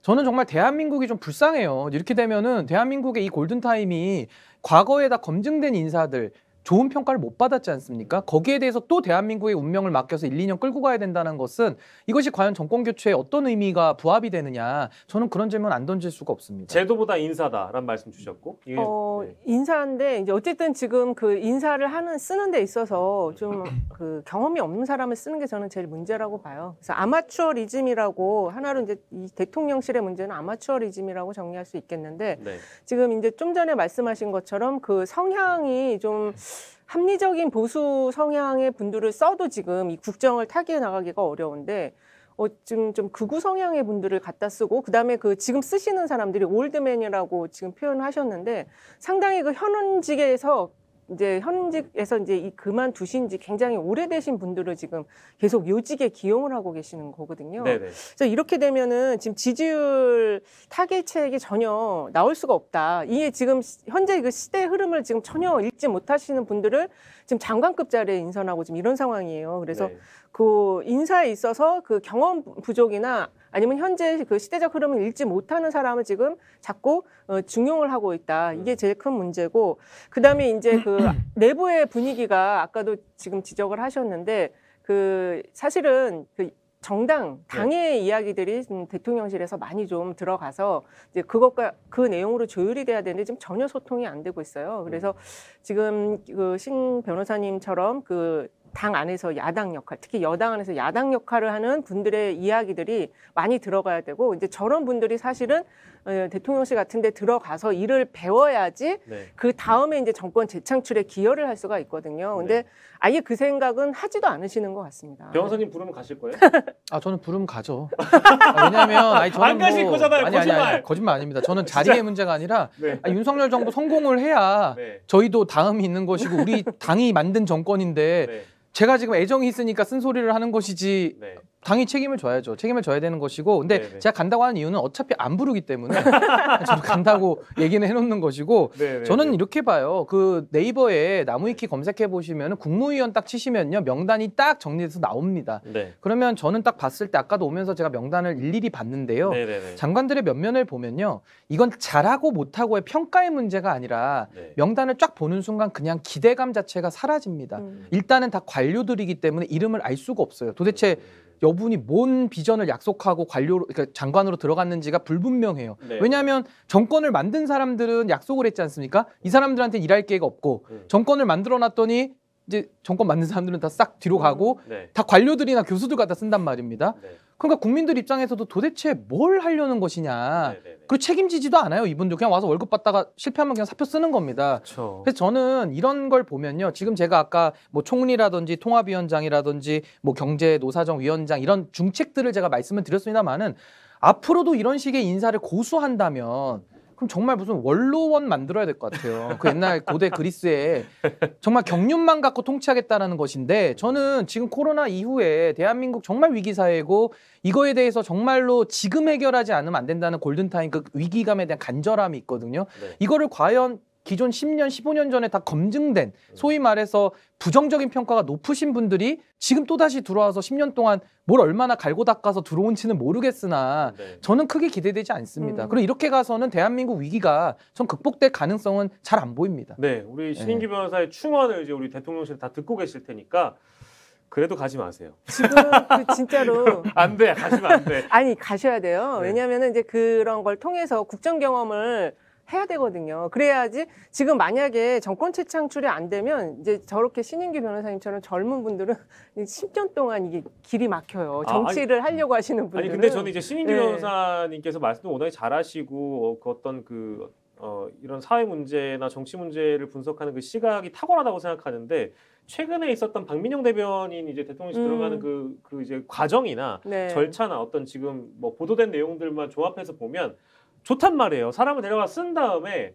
저는 정말 대한민국이 좀 불쌍해요. 이렇게 되면은 대한민국의 이 골든타임이 과거에다 검증된 인사들 좋은 평가를 못 받았지 않습니까? 거기에 대해서 또 대한민국의 운명을 맡겨서 1, 2년 끌고 가야 된다는 것은 이것이 과연 정권 교체에 어떤 의미가 부합이 되느냐, 저는 그런 질문 안 던질 수가 없습니다. 제도보다 인사다라는 말씀 주셨고 네. 인사인데 이제 어쨌든 지금 그 인사를 쓰는 데 있어서 좀 그 경험이 없는 사람을 쓰는 게 저는 제일 문제라고 봐요. 그래서 아마추어리즘이라고 하나로 이제 이 대통령실의 문제는 아마추어리즘이라고 정리할 수 있겠는데 네. 지금 이제 좀 전에 말씀하신 것처럼 그 성향이 좀 합리적인 보수 성향의 분들을 써도 지금 이 국정을 타개해 나가기가 어려운데 지금 좀 극우 성향의 분들을 갖다 쓰고 그다음에 그 지금 쓰시는 사람들이 올드맨이라고 지금 표현하셨는데 상당히 그 현직에서 이제 이 그만두신 지 굉장히 오래되신 분들을 지금 계속 요직에 기용을 하고 계시는 거거든요. 네네. 그래서 이렇게 되면은 지금 지지율 타겟책이 전혀 나올 수가 없다. 이게 지금 현재 그 시대 흐름을 지금 전혀 읽지 못하시는 분들을 지금 장관급 자리에 인선하고 지금 이런 상황이에요. 그래서 네. 그 인사에 있어서 그 경험 부족이나 아니면 현재 그 시대적 흐름을 읽지 못하는 사람을 지금 자꾸 중용을 하고 있다. 이게 제일 큰 문제고, 그다음에 이제 그 내부의 분위기가 아까도 지금 지적을 하셨는데 그 사실은 그 당의 이야기들이 대통령실에서 많이 좀 들어가서 이제 그것과 그 내용으로 조율이 돼야 되는데 지금 전혀 소통이 안 되고 있어요. 그래서 지금 그 신 변호사님처럼 그 당 안에서 야당 역할, 특히 여당 안에서 야당 역할을 하는 분들의 이야기들이 많이 들어가야 되고 이제 저런 분들이 사실은 대통령실 같은 데 들어가서 일을 배워야지 네. 그 다음에 이제 정권 재창출에 기여를 할 수가 있거든요. 근데 아예 그 생각은 하지도 않으시는 것 같습니다. 변호사님 부르면 가실 거예요? 저는 부르면 가죠. 왜냐하면 저는 안 가실 거잖아요. 거짓말. 거짓말 아닙니다. 저는 자리의 문제가 아니라 네. 윤석열 정부 성공을 해야 네. 저희도 다음이 있는 것이고 우리 당이 만든 정권인데 네. 제가 지금 애정이 있으니까 쓴소리를 하는 것이지 네. 당연히 책임을 져야죠. 책임을 져야 되는 것이고, 근데 네네. 제가 간다고 하는 이유는 어차피 안 부르기 때문에 저는 간다고 얘기는 해놓는 것이고, 네네네. 저는 이렇게 봐요. 그 네이버에 나무위키 검색해 보시면 국무위원 딱 치시면요 명단이 딱 정리돼서 나옵니다. 네. 그러면 저는 딱 봤을 때 아까도 오면서 제가 명단을 일일이 봤는데요. 네네네. 장관들의 면면을 보면요, 이건 잘하고 못하고의 평가의 문제가 아니라 네. 명단을 쫙 보는 순간 그냥 기대감 자체가 사라집니다. 일단은 다 관료들이기 때문에 이름을 알 수가 없어요. 도대체 여분이 뭔 비전을 약속하고 관료로, 그러니까 장관으로 들어갔는지가 불분명해요. 네. 왜냐하면 정권을 만든 사람들은 약속을 했지 않습니까? 이 사람들한테 일할 기회가 없고, 정권을 만들어 놨더니 이제 정권 만든 사람들은 다 싹 뒤로 가고 네. 다 관료들이나 교수들 갖다 쓴단 말입니다. 네. 그러니까 국민들 입장에서도 도대체 뭘 하려는 것이냐. 네네네. 그리고 책임지지도 않아요. 이분들 그냥 와서 월급 받다가 실패하면 그냥 사표 쓰는 겁니다. 그렇죠. 그래서 저는 이런 걸 보면요, 지금 제가 아까 뭐 총리라든지 통합위원장이라든지 뭐 경제노사정위원장 이런 중책들을 제가 말씀을 드렸습니다만은 앞으로도 이런 식의 인사를 고수한다면 그럼 정말 무슨 원로원 만들어야 될 것 같아요. 그 옛날 고대 그리스에 정말 경륜만 갖고 통치하겠다라는 것인데, 저는 지금 코로나 이후에 대한민국 정말 위기 사회고, 이거에 대해서 정말로 지금 해결하지 않으면 안 된다는 골든타임, 그 위기감에 대한 간절함이 있거든요. 네. 이거를 과연 기존 10년, 15년 전에 다 검증된, 소위 말해서 부정적인 평가가 높으신 분들이 지금 또다시 들어와서 10년 동안 뭘 얼마나 갈고 닦아서 들어온지는 모르겠으나 네. 저는 크게 기대되지 않습니다. 그리고 이렇게 가서는 대한민국 위기가 전 극복될 가능성은 잘 안 보입니다. 네, 우리 신인기 변호사의 충언을 이제 우리 대통령실 다 듣고 계실 테니까 그래도 가지 마세요. 지금 그 진짜로 안 돼, 가시면 안 돼. 아니 가셔야 돼요. 네. 왜냐하면 이제 그런 걸 통해서 국정 경험을 해야 되거든요. 그래야지 지금 만약에 정권 재창출이 안 되면 이제 저렇게 신인기 변호사님처럼 젊은 분들은 10년 동안 이게 길이 막혀요. 정치를 하려고 하시는 분들은. 아니 근데 저는 이제 신인기 네. 변호사님께서 말씀도 워낙에 잘하시고 그 어떤 이런 사회 문제나 정치 문제를 분석하는 그 시각이 탁월하다고 생각하는데, 최근에 있었던 박민영 대변인 이제 대통령실 들어가는 그 이제 과정이나 네. 절차나 어떤 지금 뭐 보도된 내용들만 종합해서 보면 좋단 말이에요. 사람을 데려가 쓴 다음에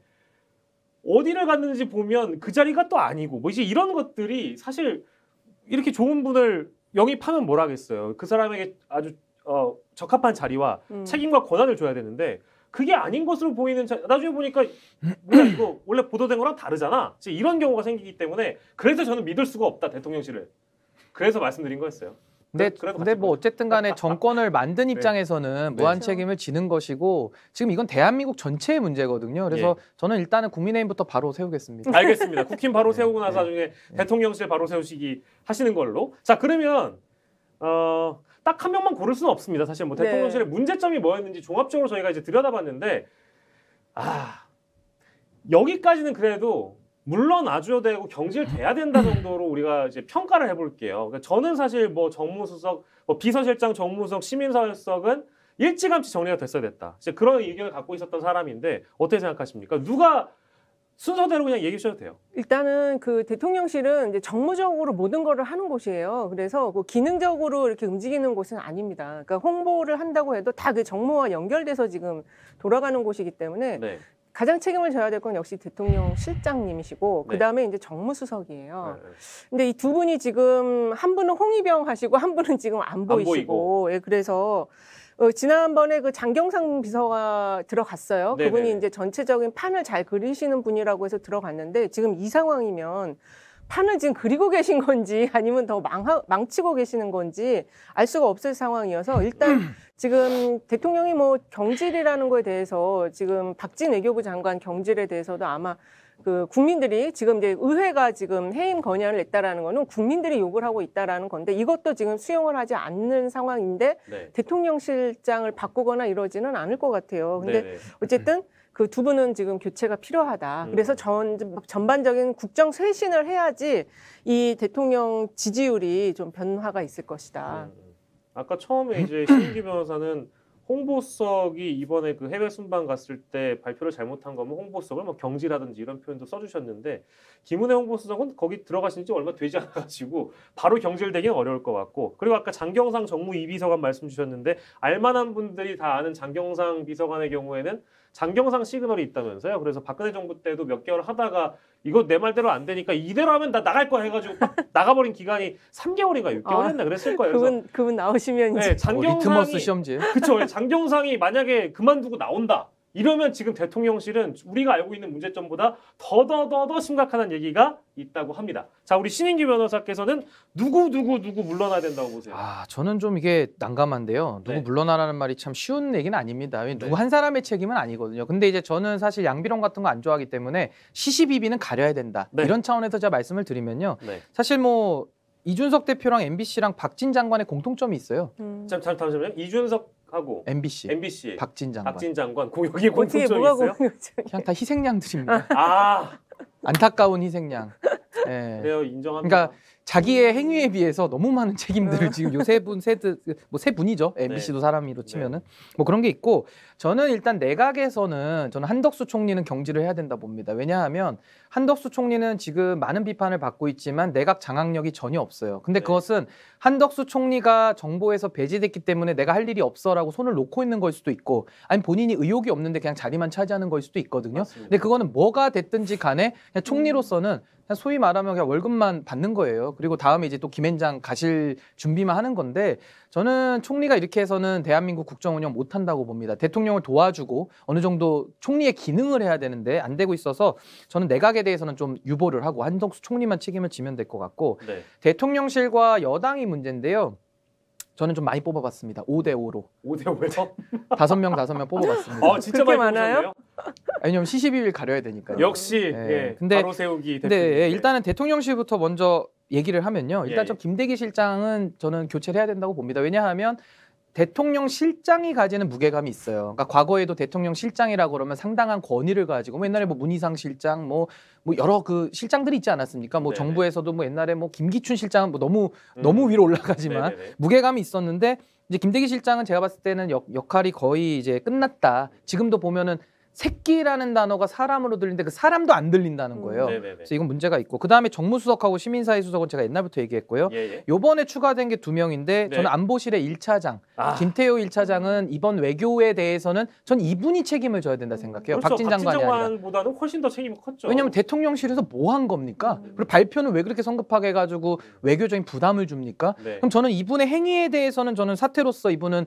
어디를 갔는지 보면 그 자리가 또 아니고 뭐 이제 이런 것들이 사실 이렇게 좋은 분을 영입하면 뭘 하겠어요. 그 사람에게 아주 적합한 자리와 책임과 권한을 줘야 되는데 그게 아닌 것으로 보이는 나중에 보니까 뭐야 이거 원래 보도된 거랑 다르잖아. 이런 경우가 생기기 때문에 그래서 저는 믿을 수가 없다, 대통령실을. 그래서 말씀드린 거였어요. 근데 뭐 어쨌든 간에 정권을 만든 네. 입장에서는 무한 그렇죠. 책임을 지는 것이고, 지금 이건 대한민국 전체의 문제거든요. 그래서 예. 저는 일단은 국민의힘부터 바로 세우겠습니다. 알겠습니다. 국힘 바로 세우고 나서 나중에 대통령실 바로 세우시기 하시는 걸로. 자, 그러면 딱 한 명만 고를 수는 없습니다. 사실 뭐 네. 대통령실의 문제점이 뭐였는지 종합적으로 저희가 이제 들여다봤는데, 여기까지는 그래도 물러나줘야 되고 경질돼야 된다 정도로 우리가 이제 평가를 해볼게요. 그러니까 저는 사실 뭐 정무수석, 뭐 비서실장, 정무수석, 시민사회수석은 일찌감치 정리가 됐어야 됐다. 이제 그런 의견을 갖고 있었던 사람인데 어떻게 생각하십니까? 누가 순서대로 그냥 얘기해 주셔도 돼요. 일단은 그 대통령실은 이제 정무적으로 모든 거를 하는 곳이에요. 그래서 그 기능적으로 이렇게 움직이는 곳은 아닙니다. 그러니까 홍보를 한다고 해도 다 그 정무와 연결돼서 지금 돌아가는 곳이기 때문에 네. 가장 책임을 져야 될 건 역시 대통령 실장님이시고 네. 그다음에 이제 정무수석이에요. 네. 근데 이 두 분이 지금 한 분은 홍위병 하시고 한 분은 지금 안 보이시고 보이고. 예, 그래서 지난번에 그 장경상 비서가 들어갔어요. 네네. 그분이 이제 전체적인 판을 잘 그리시는 분이라고 해서 들어갔는데 지금 이 상황이면 판을 지금 그리고 계신 건지 아니면 더 망치고 계시는 건지 알 수가 없을 상황이어서 일단 지금 대통령이 뭐 경질이라는 거에 대해서 지금 박진 외교부 장관 경질에 대해서도 아마 그 국민들이 지금 이제 의회가 지금 해임 건의안을 냈다라는 거는 국민들이 욕을 하고 있다라는 건데 이것도 지금 수용을 하지 않는 상황인데 네. 대통령실장을 바꾸거나 이러지는 않을 것 같아요. 근데 네네. 어쨌든 그 두 분은 지금 교체가 필요하다. 그래서 전반적인 국정 쇄신을 해야지 이 대통령 지지율이 좀 변화가 있을 것이다. 아까 처음에 이제 신인기 변호사는 홍보수석이 이번에 그 해외 순방 갔을 때 발표를 잘못한 거면 홍보수석을 뭐 경지라든지 이런 표현도 써주셨는데, 김은혜 홍보수석은 거기 들어가신 지 얼마 되지 않아가지고 바로 경질되기는 어려울 것 같고, 그리고 아까 장경상 정무 2비서관 말씀 주셨는데 알만한 분들이 다 아는 장경상 비서관의 경우에는 장경상 시그널이 있다면서요. 그래서 박근혜 정부 때도 몇 개월 하다가 이거 내 말대로 안 되니까 이대로 하면 나 나갈 거야 해가지고 막 나가버린 기간이 3개월인가 6개월이었나 그랬을 거예요. 그래서 그분 나오시면 이제 네, 리트머스 장경상이 시험지. 그쵸. 장경상이 만약에 그만두고 나온다. 이러면 지금 대통령실은 우리가 알고 있는 문제점보다 더 심각한 얘기가 있다고 합니다. 자, 우리 신인규 변호사께서는 누구 물러나야 된다고 보세요? 아, 저는 좀 이게 난감한데요. 누구 네. 물러나라는 말이 참 쉬운 얘기는 아닙니다. 네. 누구 한 사람의 책임은 아니거든요. 근데 이제 저는 사실 양비론 같은 거 안 좋아하기 때문에 시시비비는 가려야 된다. 네. 이런 차원에서 제가 말씀을 드리면요. 네. 사실 뭐 이준석 대표랑 MBC랑 박진 장관의 공통점이 있어요. 잠시만요. 이준석하고 MBC, MBC 박진 장관. 박진 장관 여기 어떻게 공통점이 뭐가 있어요? 공통점이 그냥 다 희생양들입니다. 아, 안타까운 희생양. 예. 그래요. 인정합니다. 그러니까 자기의 행위에 비해서 너무 많은 책임들을 지금 요 세 분이죠. MBC도 사람으로 치면은 뭐 그런 게 있고, 저는 일단 내각에서는 저는 한덕수 총리는 경질을 해야 된다 봅니다. 왜냐하면 한덕수 총리는 지금 많은 비판을 받고 있지만 내각 장악력이 전혀 없어요. 근데 네. 그것은 한덕수 총리가 정보에서 배제됐기 때문에 내가 할 일이 없어라고 손을 놓고 있는 걸 수도 있고, 아니 본인이 의욕이 없는데 그냥 자리만 차지하는 걸 수도 있거든요. 맞습니다. 근데 그거는 뭐가 됐든지 간에 그냥 총리로서는 그냥 소위 말하면 그냥 월급만 받는 거예요. 그리고 다음에 이제 또 김앤장 가실 준비만 하는 건데, 저는 총리가 이렇게 해서는 대한민국 국정 운영 못 한다고 봅니다. 대통령을 도와주고 어느 정도 총리의 기능을 해야 되는데 안 되고 있어서 저는 내각에 대해서는 좀 유보를 하고 한덕수 총리만 책임을 지면 될 것 같고, 네. 대통령실과 여당이 문제인데요. 저는 좀 많이 뽑아봤습니다. 5대5로. 5대5에서 5명 뽑아봤습니다. 진짜 그렇게 많이 많아요? 뽑으셨네요. 왜냐면 시시비비를 가려야 되니까요. 역시 네. 예, 근데- 바로 세우기 대표. 근데 예, 일단은 대통령실부터 먼저 얘기를 하면요. 일단 예, 저 김대기 실장은 저는 교체를 해야 된다고 봅니다. 왜냐하면 대통령 실장이 가지는 무게감이 있어요. 그러니까 과거에도 대통령 실장이라고 그러면 상당한 권위를 가지고, 뭐 옛날에 뭐 문희상 실장, 뭐 여러 그 실장들이 있지 않았습니까? 뭐 네네. 정부에서도 뭐 옛날에 뭐 김기춘 실장은 뭐 너무 위로 올라가지만 네네네. 무게감이 있었는데, 이제 김대기 실장은 제가 봤을 때는 역할이 거의 이제 끝났다. 지금도 보면은 새끼라는 단어가 사람으로 들리는데 그 사람도 안 들린다는 거예요. 네네네. 그래서 이건 문제가 있고, 그 다음에 정무수석하고 시민사회 수석은 제가 옛날부터 얘기했고요. 예. 요번에 추가된 게 2명인데 네. 저는 안보실의 1차장 아, 김태호 1차장은 이번 외교에 대해서는 전 이분이 책임을 져야 된다 생각해요. 그렇죠. 박진 장관이 아니라. 장관보다는 훨씬 더 책임이 컸죠. 왜냐하면 대통령실에서 뭐 한 겁니까? 그리고 발표는 왜 그렇게 성급하게 해가지고 외교적인 부담을 줍니까? 네. 그럼 저는 이분의 행위에 대해서는 저는 사태로서 이분은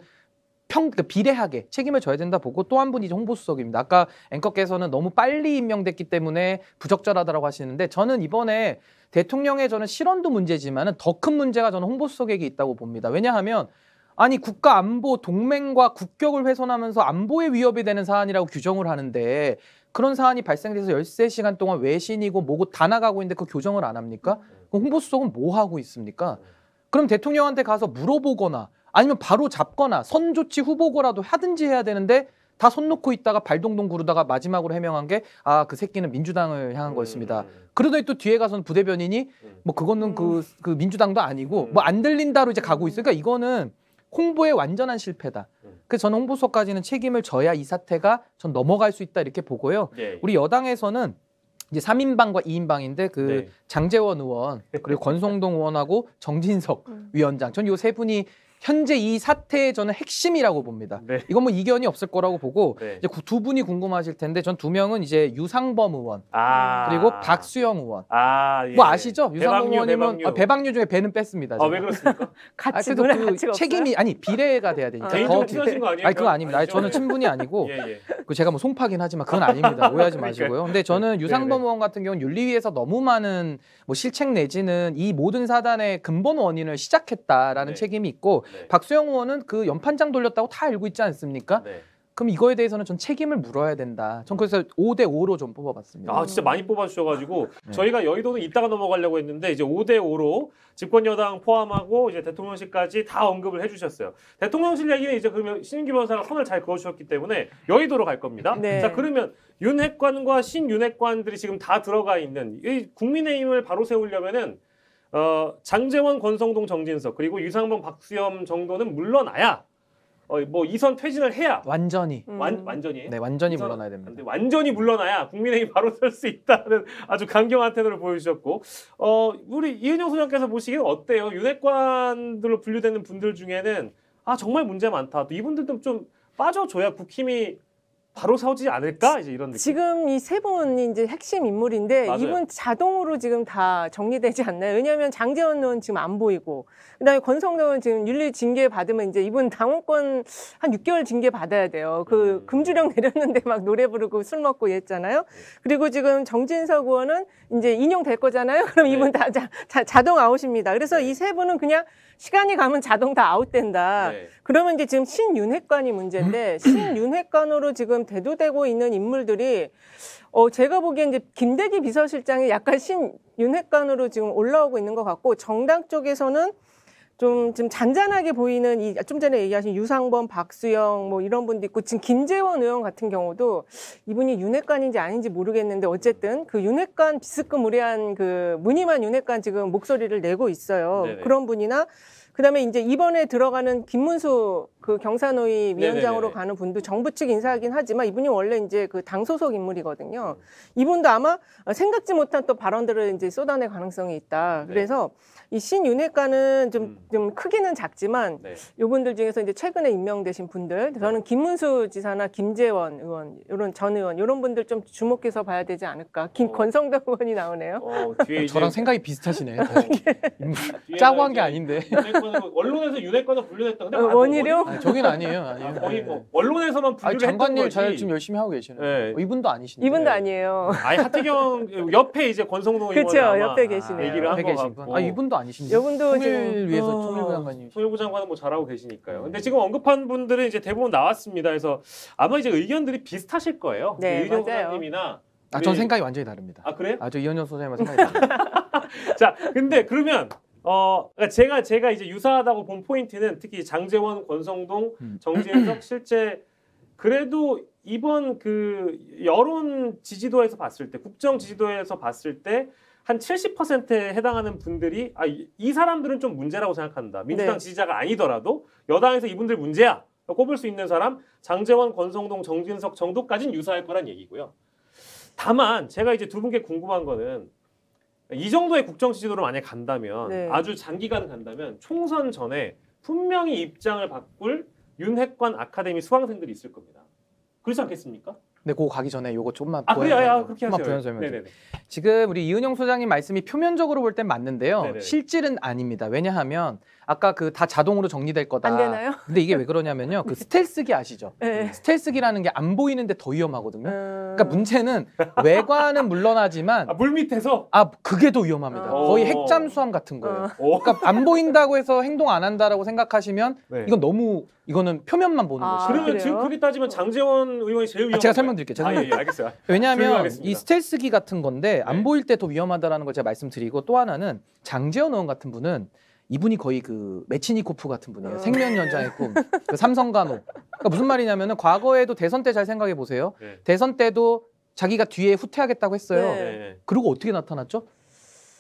비례하게 책임을 져야 된다 보고, 또 한 분이 이제 홍보수석입니다. 아까 앵커께서는 너무 빨리 임명됐기 때문에 부적절하다라고 하시는데, 저는 이번에 대통령의 저는 실언도 문제지만은 더 큰 문제가 저는 홍보수석에게 있다고 봅니다. 왜냐하면 아니 국가 안보 동맹과 국격을 훼손하면서 안보에 위협이 되는 사안이라고 규정을 하는데, 그런 사안이 발생돼서 13시간 동안 외신이고 뭐고 다 나가고 있는데 그 교정을 안 합니까? 그럼 홍보수석은 뭐 하고 있습니까? 그럼 대통령한테 가서 물어보거나 아니면 바로 잡거나 선조치 후보고라도 하든지 해야 되는데, 다 손 놓고 있다가 발동동 구르다가 마지막으로 해명한 게 그 새끼는 민주당을 향한 거였습니다. 그러더니 또 뒤에 가서는 부대변인이 뭐 그거는 그 민주당도 아니고 뭐 안 들린다로 이제 가고 있어요. 그러니까 이거는 홍보의 완전한 실패다. 그래서 저는 홍보수석까지는 책임을 져야 이 사태가 전 넘어갈 수 있다 이렇게 보고요. 예. 우리 여당에서는 이제 3인방과 2인방인데 그 네. 장제원 의원 그리고 권성동 의원하고 정진석 위원장, 전 요 세 분이 현재 이 사태의 저는 핵심이라고 봅니다. 네. 이건 뭐 이견이 없을 거라고 보고, 네. 이제 두 분이 궁금하실 텐데 전 2명은 이제 유상범 의원 그리고 박수영 의원. 예. 뭐 아시죠? 유상범 배방류, 의원님은 배방류. 배방류 중에 배는 뺐습니다. 왜 그렇습니까? 같이 그래도 노래 그 가치가 책임이 아니 비례가 돼야 되니까. 개인적으로 더 친하신 거 아니에요? 아니 그거 아닙니다. 아니, 아니죠? 저는 친분이 아니고 예. 그 제가 뭐 송파긴 하지만 그건 아닙니다. 오해하지 마시고요. 근데 저는 유상범 네네. 의원 같은 경우는 윤리위에서 너무 많은 뭐 실책 내지는 이 모든 사단의 근본 원인을 시작했다라는 네. 책임이 있고, 네. 박수영 의원은 그 연판장 돌렸다고 다 알고 있지 않습니까? 네. 그럼 이거에 대해서는 전 책임을 물어야 된다. 전 그래서 5대5로 좀 뽑아봤습니다. 진짜 많이 뽑아주셔가지고 네. 저희가 여의도는 이따가 넘어가려고 했는데 이제 5대5로 집권 여당 포함하고 이제 대통령실까지 다 언급을 해주셨어요. 대통령실 얘기는 이제 그러면 신인규 변호사가 선을 잘 그어주셨기 때문에 여의도로 갈 겁니다. 네. 자, 그러면 윤핵관과 신윤핵관들이 지금 다 들어가 있는 이 국민의힘을 바로 세우려면은 장제원, 권성동, 정진석 그리고 유상범, 박수영 정도는 물러나야 뭐 이선 퇴진을 해야 완전히. 완전히 네, 완전히 이선- 물러나야 됩니다. 근데 완전히 물러나야 국민의힘 바로 설 수 있다는 아주 강경한 태도를 보여주셨고, 우리 이은영 소장께서 보시기엔 어때요? 윤핵관들로 분류되는 분들 중에는 정말 문제 많다. 또 이분들도 좀 빠져줘야 국힘이 바로 세워지지 않을까 이제 이런 느낌. 지금 이 세 분이 이제 핵심 인물인데 맞아요. 이분 자동으로 지금 다 정리되지 않나요? 왜냐하면 장제원 의원 지금 안 보이고 그다음에 권성동 의원 지금 윤리 징계 받으면 이제 이분 당원권 한 6개월 징계 받아야 돼요. 그 금주령 내렸는데 막 노래 부르고 술 먹고 이랬잖아요. 그리고 지금 정진석 의원은 이제 인용될 거잖아요. 그럼 네. 이분 다 자동 아웃입니다. 그래서 이 세 분은 그냥 시간이 가면 자동 다 아웃된다. 네. 그러면 이제 지금 신윤핵관이 문제인데 신윤핵관으로 지금 대두되고 있는 인물들이 제가 보기엔 이제 김대기 비서실장이 약간 신윤핵관으로 지금 올라오고 있는 것 같고 정당 쪽에서는 좀 잔잔하게 보이는 이 좀 전에 얘기하신 유상범, 박수영 뭐 이런 분도 있고 지금 김재원 의원 같은 경우도 이분이 윤핵관인지 아닌지 모르겠는데 어쨌든 그 윤핵관 비스크무리한 그 무늬만 윤핵관 지금 목소리를 내고 있어요. 네네. 그런 분이나 그다음에 이제 이번에 들어가는 김문수 그 경사노위 위원장으로 네네네. 가는 분도 정부 측 인사이긴 하지만 이분이 원래 이제 그 당 소속 인물이거든요. 이분도 아마 생각지 못한 또 발언들을 이제 쏟아낼 가능성이 있다. 네. 그래서 이 신윤핵관은 좀 크기는 작지만 네. 이분들 중에서 이제 최근에 임명되신 분들 저는 김문수 지사나 김재원 의원 이런 전 의원 이런 분들 좀 주목해서 봐야 되지 않을까. 권성동 의원이 나오네요. 뒤에 저랑 이제 생각이 비슷하시네요. 뒤에가 짜고 한 게 이제 아닌데. 윤핵관으로, 언론에서 윤핵관을 분류했다. 근데 원희룡? 아니, 저긴 아니에요. 아니에요. 거의 뭐 언론에서만 분류를 아니, 했던 장관님 거지. 잘 지금 열심히 하고 계시네요. 네. 이분도 아니신데. 이분도 네. 아니에요. 아니 하태경 옆에 이제 권성동 의원이 그렇죠. 아마 옆에 계시네요. 얘기를 한 옆에 것 계신 같고. 분. 이분도 아니신데. 이분도 통일 지금 위해서 통일부 장관님. 통일부 장관은 뭐 잘하고 계시니까요. 근데 지금 언급한 분들은 이제 대부분 나왔습니다. 그래서 아마 이제 의견들이 비슷하실 거예요. 네, 이은영 맞아요. 소장님이나 전 생각이 완전히 다릅니다. 아 그래요? 저 이현영 소장님과 생각이 다릅니다. 자, 근데 그러면 그러니까 제가 이제 유사하다고 본 포인트는 특히 장제원, 권성동, 정진석 실제 그래도 이번 그 여론 지지도에서 봤을 때 국정 지지도에서 봤을 때 한 70%에 해당하는 분들이 이 사람들은 좀 문제라고 생각한다. 민주당 네. 지지자가 아니더라도 여당에서 이분들 문제야. 꼽을 수 있는 사람 장제원, 권성동, 정진석 정도까지는 유사할 거란 얘기고요. 다만 제가 이제 두 분께 궁금한 거는 이 정도의 국정 지지도로 만약에 간다면 네. 아주 장기간 간다면 총선 전에 분명히 입장을 바꿀 윤핵관 아카데미 수강생들이 있을 겁니다. 그렇지 않겠습니까? 근데 그거 가기 전에 요거 조금만 그래요. 그렇게 조금만 하세요. 부연 설명. 네네네. 지금 우리 이은영 소장님 말씀이 표면적으로 볼 땐 맞는데요. 네네. 실질은 아닙니다. 왜냐하면 아까 그 다 자동으로 정리될 거다. 안 되나요? 근데 이게 왜 그러냐면요. 그 스텔스기 아시죠? 네. 스텔스기라는 게 안 보이는데 더 위험하거든요. 그러니까 그러니까 문제는 외관은 물론하지만 물 밑에서 그게 더 위험합니다. 어. 거의 핵잠수함 같은 거예요. 그러니까 안 보인다고 해서 행동 안 한다라고 생각하시면 네. 이거는 표면만 보는 것이죠. 그러면 그래요? 지금 그렇게 따지면 장제원 의원이 제일 위험한 제가 설명드릴게요. 예, 알겠어요. 왜냐하면 조용하겠습니다. 이 스텔스기 같은 건데 안 네. 보일 때 더 위험하다라는 걸 제가 말씀드리고 또 하나는 장제원 의원 같은 분은 이분이 거의 그 메치니코프 같은 분이에요. 생명 연장의 꿈, 그 삼성간호. 그러니까 무슨 말이냐면은 과거에도 대선 때 잘 생각해 보세요. 네. 대선 때도 자기가 뒤에 후퇴하겠다고 했어요. 네. 네. 그리고 어떻게 나타났죠?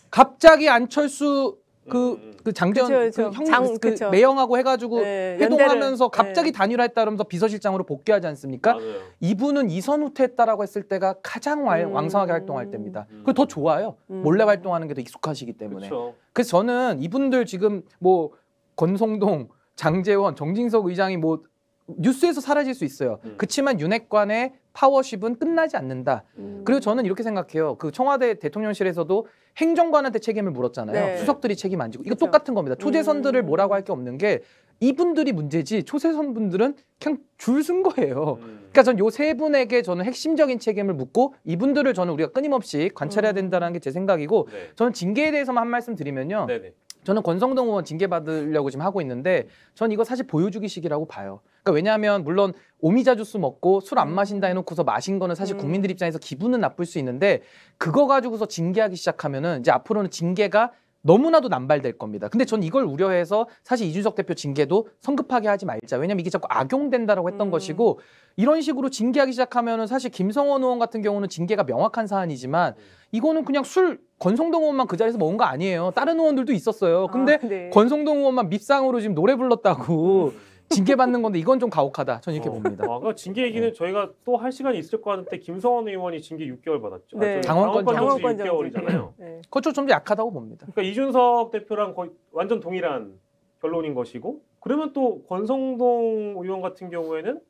갑자기 안철수 그 장제원 그쵸, 그 그쵸. 형 그쵸. 매형하고 해가지고 네, 회동하면서 연대를, 갑자기 단일화했다 그러면서 비서실장으로 복귀하지 않습니까? 맞아요. 이분은 이선 후퇴했다라고 했을 때가 가장 왕성하게 활동할 때입니다. 그리고 더 좋아요. 음. 몰래 활동하는 게 더 익숙하시기 때문에. 그렇죠. 그래서 저는 이분들 지금 뭐 권성동, 장제원, 정진석 의장이 뭐 뉴스에서 사라질 수 있어요. 그렇지만 윤핵관의 파워십은 끝나지 않는다. 그리고 저는 이렇게 생각해요. 그 청와대 대통령실에서도 행정관한테 책임을 물었잖아요. 네. 수석들이 책임 안 지고. 이거 그쵸. 똑같은 겁니다. 초재선들을 뭐라고 할 게 없는 게 이분들이 문제지 초재선 분들은 그냥 줄 쓴 거예요. 그러니까 전 요 세 분에게 저는 핵심적인 책임을 묻고 이분들을 저는 우리가 끊임없이 관찰해야 된다는 게 제 생각이고 네. 저는 징계에 대해서만 한 말씀 드리면요. 네네. 저는 권성동 의원 징계 받으려고 지금 하고 있는데 전 이거 사실 보여주기식이라고 봐요. 그러니까 왜냐하면 물론 오미자 주스 먹고 술 안 마신다 해놓고서 마신 거는 사실 국민들 입장에서 기분은 나쁠 수 있는데 그거 가지고서 징계하기 시작하면은 이제 앞으로는 징계가 너무나도 남발될 겁니다. 근데 전 이걸 우려해서 사실 이준석 대표 징계도 성급하게 하지 말자. 왜냐면 이게 자꾸 악용된다라고 했던 것이고 이런 식으로 징계하기 시작하면은 사실 김성원 의원 같은 경우는 징계가 명확한 사안이지만 이거는 그냥 술 권성동 의원만 그 자리에서 먹은 거 아니에요. 다른 의원들도 있었어요. 근데 네. 권성동 의원만 밉상으로 지금 노래 불렀다고 징계받는 건데 이건 좀 가혹하다. 저는 이렇게 봅니다. 그러니까 징계 얘기는 저희가 또 할 시간이 있을 것 같은데 김성원 의원이 징계 6개월 받았죠. 네. 당원권 정지 정지. 6개월이잖아요. 네. 그것도 좀 약하다고 봅니다. 그러니까 이준석 대표랑 거의 완전 동일한 결론인 것이고 그러면 또 권성동 의원 같은 경우에는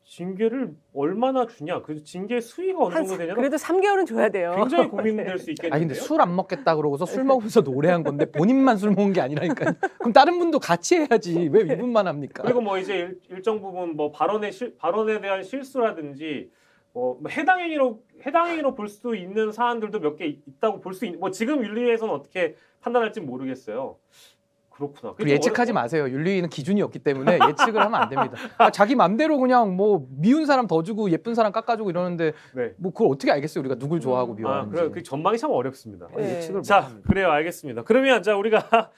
징계를 얼마나 주냐? 그 징계 수위가 어느 정도 되냐? 그래도 3개월은 줘야 돼요. 굉장히 고민될 수 있겠는데요. 아니 근데 술 안 먹겠다 그러고서 술 먹으면서 노래한 건데 본인만 술 먹은 게 아니라니까요. 그럼 다른 분도 같이 해야지 왜 이분만 합니까? 그리고 뭐 이제 일정 부분 뭐 발언에 대한 실수라든지 뭐 해당 행위로 볼 수 있는 사안들도 몇 개 있다고 볼 수 있는 뭐 지금 윤리위에서는 어떻게 판단할지 모르겠어요. 그렇구나. 그리고 예측하지 마세요. 윤리위는 기준이 없기 때문에 예측을 하면 안 됩니다. 자기 맘대로 그냥 뭐 미운 사람 더 주고 예쁜 사람 깎아주고 이러는데 네. 뭐 그걸 어떻게 알겠어요? 우리가 누굴 좋아하고 미워하는지. 그래 그 전망이 참 어렵습니다. 네. 예측을 자, 못합니다. 그래요, 알겠습니다. 그러면 자 우리가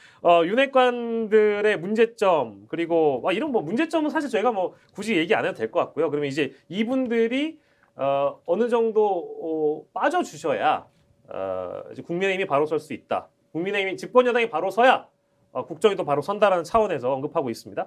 윤핵관들의 문제점 그리고 이런 뭐 문제점은 사실 저희가 뭐 굳이 얘기 안 해도 될 것 같고요. 그러면 이제 이분들이 어느 정도 빠져 주셔야 이제 국민의힘이 바로 설 수 있다. 국민의힘이 집권 여당이 바로 서야 국정이 또 바로 선다라는 차원에서 언급하고 있습니다.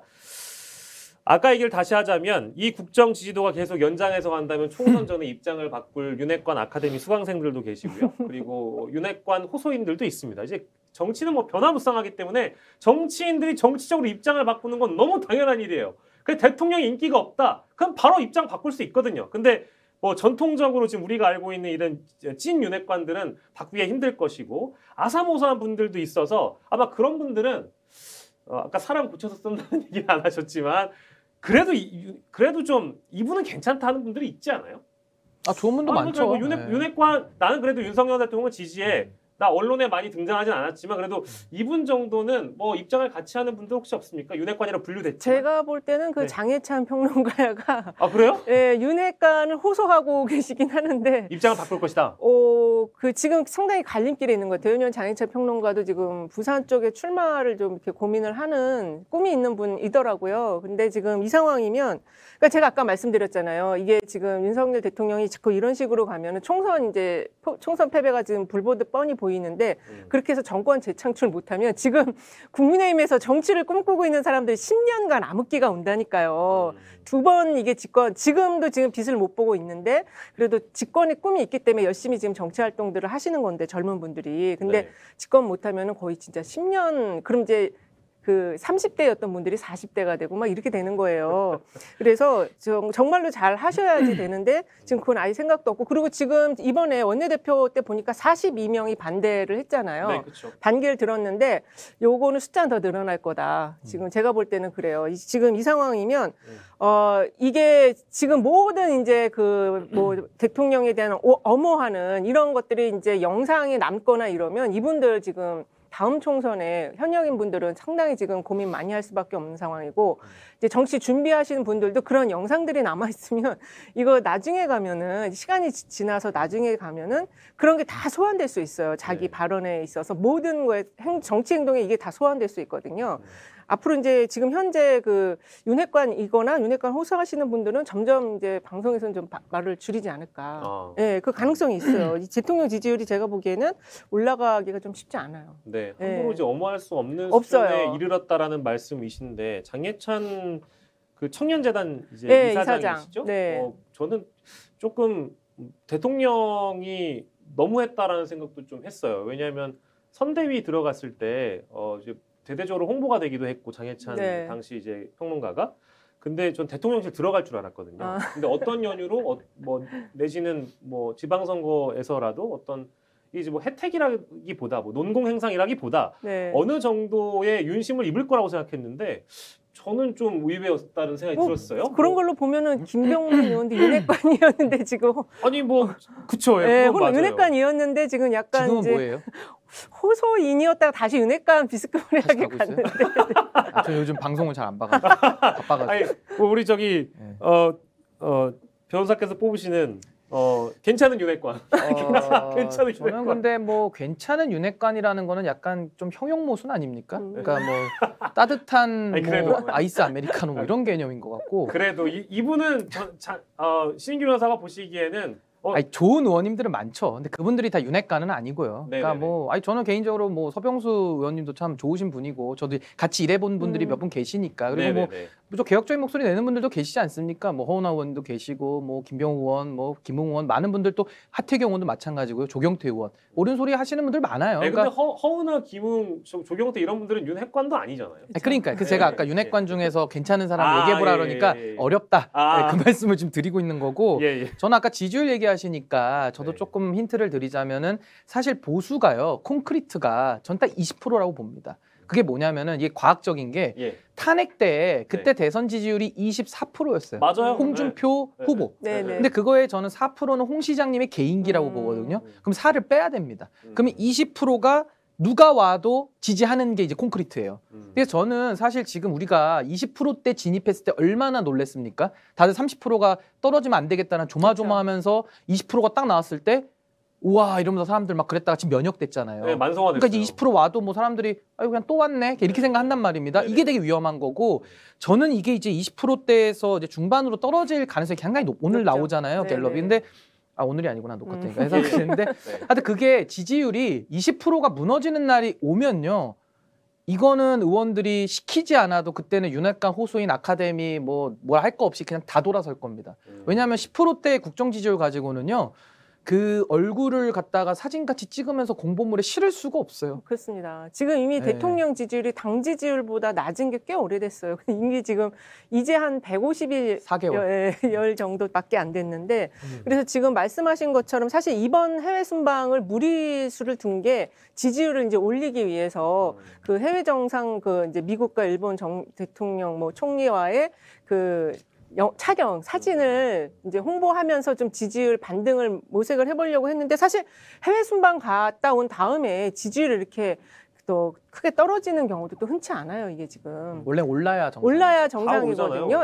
아까 얘기를 다시 하자면 이 국정 지지도가 계속 연장해서 간다면 총선 전에 입장을 바꿀 윤핵관 아카데미 수강생들도 계시고요. 그리고 윤핵관 호소인들도 있습니다. 이제 정치는 뭐 변화무쌍하기 때문에 정치인들이 정치적으로 입장을 바꾸는 건 너무 당연한 일이에요. 그래서 대통령이 인기가 없다. 그럼 바로 입장 바꿀 수 있거든요. 근데 뭐 전통적으로 지금 우리가 알고 있는 이런 찐 윤핵관들은 바꾸기 힘들 것이고 아사모사한 분들도 있어서 아마 그런 분들은 아까 사람 고쳐서 쓴다는 얘기는 안 하셨지만 그래도 좀 이분은 괜찮다 하는 분들이 있지 않아요? 좋은 분도 많죠. 뭐 윤핵관 나는 그래도 윤석열 대통령을 지지해. 나 언론에 많이 등장하진 않았지만 그래도 이분 정도는 뭐 입장을 같이 하는 분들 혹시 없습니까? 윤핵관이라 분류됐지만 제가 볼 때는 그 네. 장해찬 평론가가 그래요? 예, 윤핵관을 호소하고 계시긴 하는데 입장을 바꿀 것이다. 그 지금 상당히 갈림길에 있는 것 같아요. 왜냐하면 장해찬 평론가도 지금 부산 쪽에 출마를 좀 이렇게 고민을 하는 꿈이 있는 분이더라고요. 근데 지금 이 상황이면 그러니까 제가 아까 말씀드렸잖아요. 이게 지금 윤석열 대통령이 자꾸 이런 식으로 가면은 총선 패배가 지금 불보듯 뻔히 보이는데 그렇게 해서 정권 재창출 못하면 지금 국민의힘에서 정치를 꿈꾸고 있는 사람들이 10년간 암흑기가 온다니까요. 두 번 이게 지금도 지금 빛을 못 보고 있는데 그래도 집권의 꿈이 있기 때문에 열심히 지금 정치 활동들을 하시는 건데 젊은 분들이. 근데 네. 집권 못하면은 거의 진짜 10년 그럼 이제 그 30대였던 분들이 40대가 되고 막 이렇게 되는 거예요. 그래서 정말로 잘 하셔야지 되는데 지금 그건 아예 생각도 없고 그리고 지금 이번에 원내대표 때 보니까 42명이 반대를 했잖아요. 네, 그렇죠. 반기를 들었는데 요거는 숫자는 더 늘어날 거다. 지금 제가 볼 때는 그래요. 지금 이 상황이면 이게 지금 모든 이제 그 뭐 대통령에 대한 엄호하는 이런 것들이 이제 영상에 남거나 이러면 이분들 지금 다음 총선에 현역인 분들은 상당히 지금 고민 많이 할 수밖에 없는 상황이고 이제 정치 준비하시는 분들도 그런 영상들이 남아 있으면 이거 나중에 가면은 시간이 지나서 나중에 가면은 그런 게 다 소환될 수 있어요. 자기 네. 발언에 있어서 모든 거에 정치 행동에 이게 다 소환될 수 있거든요. 앞으로 이제 지금 현재 그 윤핵관이거나 윤핵관 호소하시는 분들은 점점 이제 방송에서는 좀 말을 줄이지 않을까. 예, 그 가능성이 있어요. 이 대통령 지지율이 제가 보기에는 올라가기가 좀 쉽지 않아요. 네, 함부로 이제 엄호할 수 없는 없어요. 수준에 이르렀다라는 말씀이신데 장해찬 그 청년재단 이제 네, 이사장이시죠? 네. 저는 조금 대통령이 너무했다라는 생각도 좀 했어요. 왜냐하면 선대위 들어갔을 때 이제 대대적으로 홍보가 되기도 했고 장해찬 네. 당시 이제 평론가가 근데 전 대통령실 들어갈 줄 알았거든요. 근데 어떤 연유로 뭐 내지는 뭐 지방선거에서라도 어떤 이제 뭐 혜택이라기보다 뭐 논공 행상이라기보다 네. 어느 정도의 윤심을 입을 거라고 생각했는데 저는 좀 의외였다는 생각이 들었어요. 그런 걸로 보면은 김병민 의원도 윤핵관이었는데 지금 아니 뭐 그쵸. 네, 그건 맞아요. 윤핵관이었는데 지금 약간 지금은 이제 뭐예요? 호소인이었다가 다시 윤핵관 비스무리하게 다시 가고 있어요? 갔는데 저 요즘 방송을 잘 안 봐가지고 바빠가지고. 아니 뭐 우리 저기 네. 변호사께서 뽑으시는 괜찮은 윤핵관. 괜찮은 저는 윤핵관. 근데 뭐 괜찮은 윤핵관이라는 거는 약간 좀 형용모순 아닙니까? 그러니까 뭐 따뜻한 아니, 뭐 그래도. 아이스 아메리카노 뭐 이런 개념인 것 같고. 그래도 이분은 신인규 변호사가 보시기에는 아니, 좋은 의원님들은 많죠. 근데 그분들이 다 윤핵관은 아니고요. 그러니까 네네네. 뭐 아니 저는 개인적으로 뭐 서병수 의원님도 참 좋으신 분이고 저도 같이 일해본 분들이 몇 분 계시니까 그리고 뭐 네네네. 좀 개혁적인 목소리 내는 분들도 계시지 않습니까? 뭐 허은하 의원도 계시고 뭐 김병우 의원, 뭐 김웅 의원 많은 분들 또 하태경 의원도 마찬가지고요. 조경태 의원 옳은 소리 하시는 분들 많아요. 근데 그러니까 허은하, 김웅, 조경태 이런 분들은 윤핵관도 아니잖아요. 그러니까 그 제가 아까 윤핵관 중에서 괜찮은 사람 얘기해보라 그러니까 어렵다 그 말씀을 지금 드리고 있는 거고 저는 아까 지지율 얘기하시니까 저도 조금 힌트를 드리자면은 사실 보수가요 콘크리트가 전 딱 20%라고 봅니다. 그게 뭐냐면은 이게 과학적인 게 탄핵 때 그때 대선 지지율이 24%였어요. 맞아요. 홍준표 후보. 근데 그거에 저는 4%는 홍 시장님의 개인기라고 보거든요. 그럼 4를 빼야 됩니다. 그러면 20%가 누가 와도 지지하는 게 이제 콘크리트예요. 그래서 저는 사실 지금 우리가 20%대 진입했을 때 얼마나 놀랬습니까? 다들 30%가 떨어지면 안 되겠다는 조마조마하면서 20%가 딱 나왔을 때 우와 이러면서 사람들 막 그랬다가 지금 면역됐잖아요. 네, 만성화됐어요. 그러니까 이제 20% 와도 뭐 사람들이 아유 그냥 또 왔네 이렇게 생각한단 말입니다. 이게 되게 위험한 거고 저는 이게 이제 20%대에서 이제 중반으로 떨어질 가능성이 상당히 오늘 나오잖아요 갤럽이. 근데 오늘이 아니구나 녹화 때니까 해서 그랬는데 하여튼 그게 지지율이 20%가 무너지는 날이 오면요. 이거는 의원들이 시키지 않아도 그때는 윤핵관 호소인 아카데미 뭘 할 거 없이 그냥 다 돌아설 겁니다. 왜냐하면 10%대 국정 지지율 가지고는요. 그 얼굴을 갖다가 사진같이 찍으면서 공보물에 실을 수가 없어요. 그렇습니다. 지금 이미 대통령 지지율이 당 지지율보다 낮은 게 꽤 오래됐어요. 이미 지금 이제 한 150일 4개월 정도밖에 안 됐는데 그래서 지금 말씀하신 것처럼 사실 이번 해외 순방을 무리수를 둔 게 지지율을 이제 올리기 위해서 그 해외 정상 그 이제 미국과 일본 대통령 뭐 총리와의 그 차경 사진을 이제 홍보하면서 좀 지지율 반등을 모색을 해보려고 했는데 사실 해외 순방 갔다 온 다음에 지지율이 이렇게 또 크게 떨어지는 경우도 또 흔치 않아요. 이게 지금 원래 올라야 정상이거든요.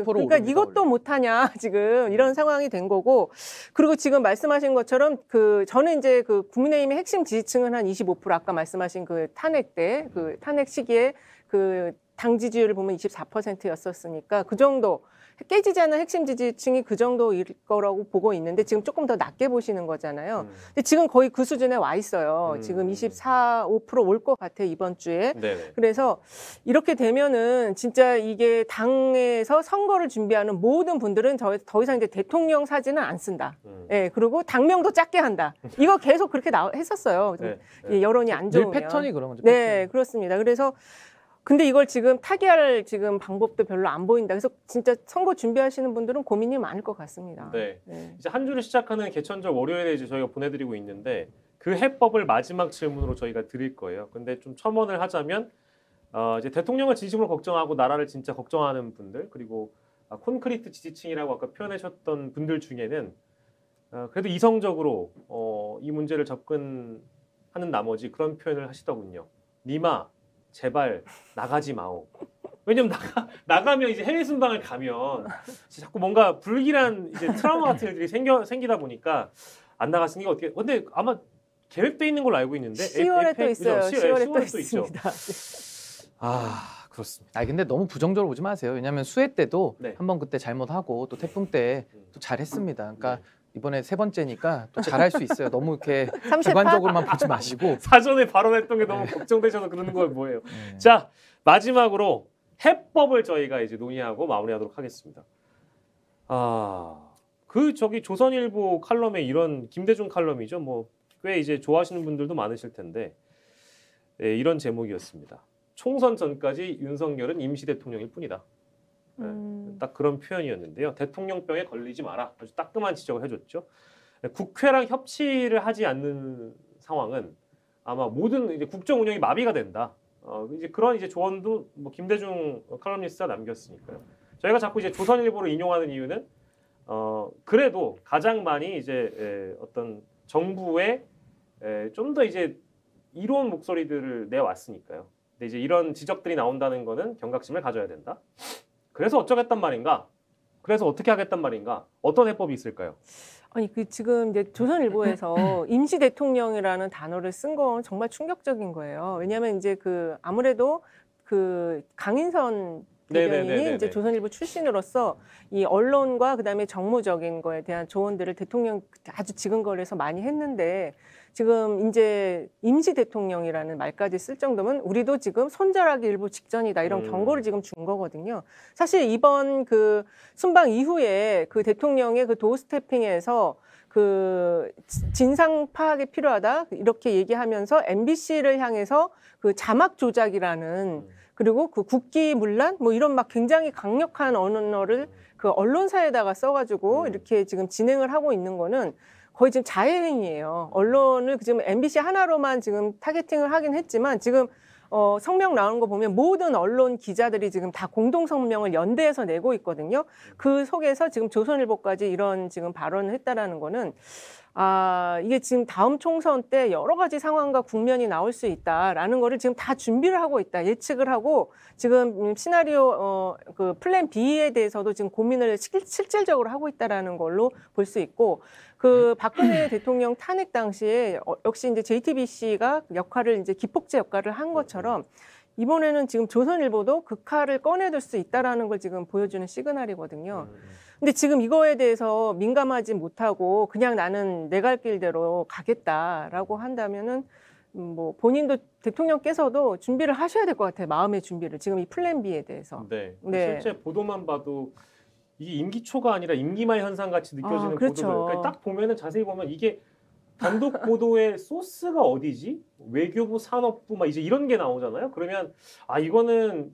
그러니까 이것도 못하냐 지금 이런 상황이 된 거고 그리고 지금 말씀하신 것처럼 그 저는 이제 그 국민의힘의 핵심 지지층은 한 25% 아까 말씀하신 그 탄핵 때 그 탄핵 시기에 그 당 지지율을 보면 24%였었으니까 그 정도 깨지지 않은 핵심 지지층이 그 정도일 거라고 보고 있는데 지금 조금 더 낮게 보시는 거잖아요. 근데 지금 거의 그 수준에 와 있어요. 지금 24, 5% 올 것 같아요, 이번 주에. 그래서 이렇게 되면은 진짜 이게 당에서 선거를 준비하는 모든 분들은 더 이상 이제 대통령 사진은 안 쓴다. 그리고 당명도 작게 한다. 이거 계속 그렇게 했었어요. 여론이 안 좋으면. 늘 패턴이 그런 거죠. 네, 그렇습니다. 그래서 근데 이걸 지금 타개할 지금 방법도 별로 안 보인다. 그래서 진짜 선거 준비하시는 분들은 고민이 많을 것 같습니다. 이제 한 주를 시작하는 개천절 월요일에 이제 저희가 보내드리고 있는데 그 해법을 마지막 질문으로 저희가 드릴 거예요. 근데 좀 첨언을 하자면 이제 대통령을 진심으로 걱정하고 나라를 진짜 걱정하는 분들 그리고 콘크리트 지지층이라고 아까 표현하셨던 분들 중에는 그래도 이성적으로 이 문제를 접근하는 나머지 그런 표현을 하시더군요. 니마 제발 나가지 마오. 왜냐면 나가면 이제 해외 순방을 가면 자꾸 뭔가 불길한 이제 트라우마 같은 일들이 생기다 보니까 안 나가시는 게 어떻게? 근데 아마 계획돼 있는 걸로 알고 있는데 10월에 또 있어요. 10월에 또 있습니다. 그렇습니다. 근데 너무 부정적으로 보지 마세요. 왜냐하면 수해 때도 한번 그때 잘못하고 또 태풍 때 또 잘했습니다. 그러니까. 이번에 3번째니까 또 잘할 수 있어요. 너무 이렇게 주관적으로만 보지 마시고. 사전에 발언했던 게 너무 걱정되셔서 그러는 거 뭐예요. 자, 마지막으로 해법을 저희가 이제 논의하고 마무리하도록 하겠습니다. 저기 조선일보 칼럼에 이런 김대중 칼럼이죠. 뭐 꽤 이제 좋아하시는 분들도 많으실 텐데 이런 제목이었습니다. 총선 전까지 윤석열은 임시 대통령일 뿐이다. 딱 그런 표현이었는데요. 대통령병에 걸리지 마라. 아주 따끔한 지적을 해줬죠. 국회랑 협치를 하지 않는 상황은 아마 모든 이제 국정 운영이 마비가 된다. 이제 그런 이제 조언도 뭐 김대중 칼럼니스트가 남겼으니까요. 저희가 자꾸 이제 조선일보를 인용하는 이유는 그래도 가장 많이 이제 어떤 정부의 좀 더 이제 이로운 목소리들을 내왔으니까요. 근데 이제 이런 지적들이 나온다는 거는 경각심을 가져야 된다. 그래서 어쩌겠단 말인가? 그래서 어떻게 하겠단 말인가? 어떤 해법이 있을까요? 아니 지금 이제 조선일보에서 임시 대통령이라는 단어를 쓴 건 정말 충격적인 거예요. 왜냐하면 이제 아무래도 강인선 대변인이 네네네네네. 이제 조선일보 출신으로서 이 언론과 그다음에 정무적인 거에 대한 조언들을 대통령 아주 지근거리에서 많이 했는데 지금 이제 임시 대통령이라는 말까지 쓸 정도면 우리도 지금 손절하기 일부 직전이다 이런 경고를 지금 준 거거든요. 사실 이번 그 순방 이후에 그 대통령의 그 도어 스태핑에서 그 진상 파악이 필요하다 이렇게 얘기하면서 MBC를 향해서 그 자막 조작이라는 그리고 그 국기문란 뭐 이런 막 굉장히 강력한 언어를 그 언론사에다가 써가지고 이렇게 지금 진행을 하고 있는 거는 거의 지금 자해행위예요. 언론을 지금 MBC 하나로만 지금 타겟팅을 하긴 했지만 지금 성명 나오는 거 보면 모든 언론 기자들이 지금 다 공동 성명을 연대해서 내고 있거든요. 그 속에서 지금 조선일보까지 이런 지금 발언을 했다라는 거는 이게 지금 다음 총선 때 여러 가지 상황과 국면이 나올 수 있다라는 거를 지금 다 준비를 하고 있다. 예측을 하고 지금 시나리오 그 플랜 B에 대해서도 지금 고민을 실질적으로 하고 있다라는 걸로 볼 수 있고 그 박근혜 대통령 탄핵 당시에 역시 이제 JTBC가 역할을 이제 기폭제 역할을 한 것처럼 이번에는 지금 조선일보도 그 칼을 꺼내들 수 있다라는 걸 지금 보여주는 시그널이거든요. 근데 지금 이거에 대해서 민감하지 못하고 그냥 나는 내 갈 길대로 가겠다라고 한다면은 뭐 본인도 대통령께서도 준비를 하셔야 될 것 같아요. 마음의 준비를 지금 이 플랜 B에 대해서. 네. 네. 실제 보도만 봐도 이게 임기 초가 아니라 임기말 현상 같이 느껴지는 그렇죠. 보도들. 그러니까 딱 보면은 자세히 보면 이게 단독 보도의 소스가 어디지? 외교부, 산업부 막 이제 이런 게 나오잖아요. 그러면 이거는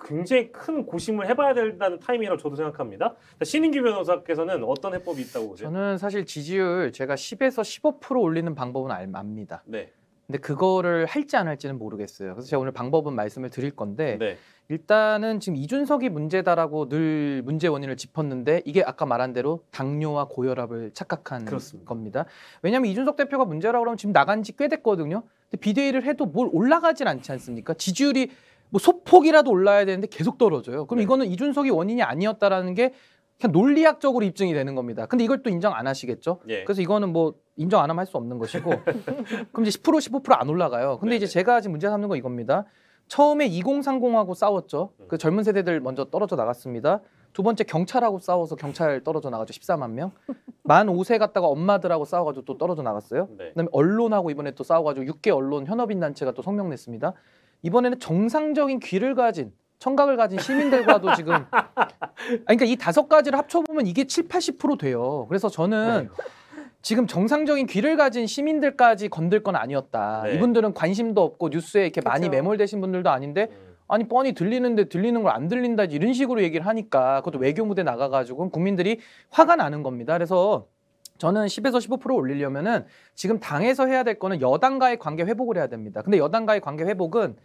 굉장히 큰 고심을 해봐야 된다는 타이밍이라고 저도 생각합니다. 신인규 변호사께서는 어떤 해법이 있다고 보세요? 저는 사실 지지율 제가 10에서 15% 올리는 방법은 압니다. 네. 근데 그거를 할지 안 할지는 모르겠어요. 그래서 제가 오늘 방법은 말씀을 드릴 건데 네. 일단은 지금 이준석이 문제다라고 늘 문제 원인을 짚었는데 이게 아까 말한 대로 당뇨와 고혈압을 착각한 그렇습니다. 겁니다. 왜냐하면 이준석 대표가 문제라고 그러면 지금 나간 지 꽤 됐거든요. 근데 비대위를 해도 뭘 올라가진 않지 않습니까? 지지율이 뭐 소폭이라도 올라야 되는데 계속 떨어져요. 그럼 네. 이거는 이준석이 원인이 아니었다라는 게 그냥 논리학적으로 입증이 되는 겁니다. 근데 이걸 또 인정 안 하시겠죠? 예. 그래서 이거는 뭐 인정 안 하면 할 수 없는 것이고 그럼 이제 10% 15%안 올라가요. 근데 네네. 이제 제가 지금 문제 삼는 건 이겁니다. 처음에 2030하고 싸웠죠. 그 젊은 세대들 먼저 떨어져 나갔습니다. 두 번째 경찰하고 싸워서 경찰 떨어져 나가죠. 14만 명. 만 5세 갔다가 엄마들하고 싸워가지고 또 떨어져 나갔어요. 네. 그다음에 언론하고 이번에 또 싸워가지고 6개 언론 현업인 단체가 또 성명 냈습니다. 이번에는 정상적인 귀를 가진 청각을 가진 시민들과도 지금 그러니까 이 5가지를 합쳐보면 이게 7, 80% 돼요. 그래서 저는 지금 정상적인 귀를 가진 시민들까지 건들 건 아니었다. 네. 이분들은 관심도 없고 뉴스에 이렇게 많이 그렇죠. 매몰되신 분들도 아닌데 아니 뻔히 들리는데 들리는 걸 안 들린다 이런 식으로 얘기를 하니까 그것도 외교 무대 나가가지고 국민들이 화가 나는 겁니다. 그래서 저는 10에서 15% 올리려면은 지금 당에서 해야 될 거는 여당과의 관계 회복을 해야 됩니다. 근데 여당과의 관계 회복은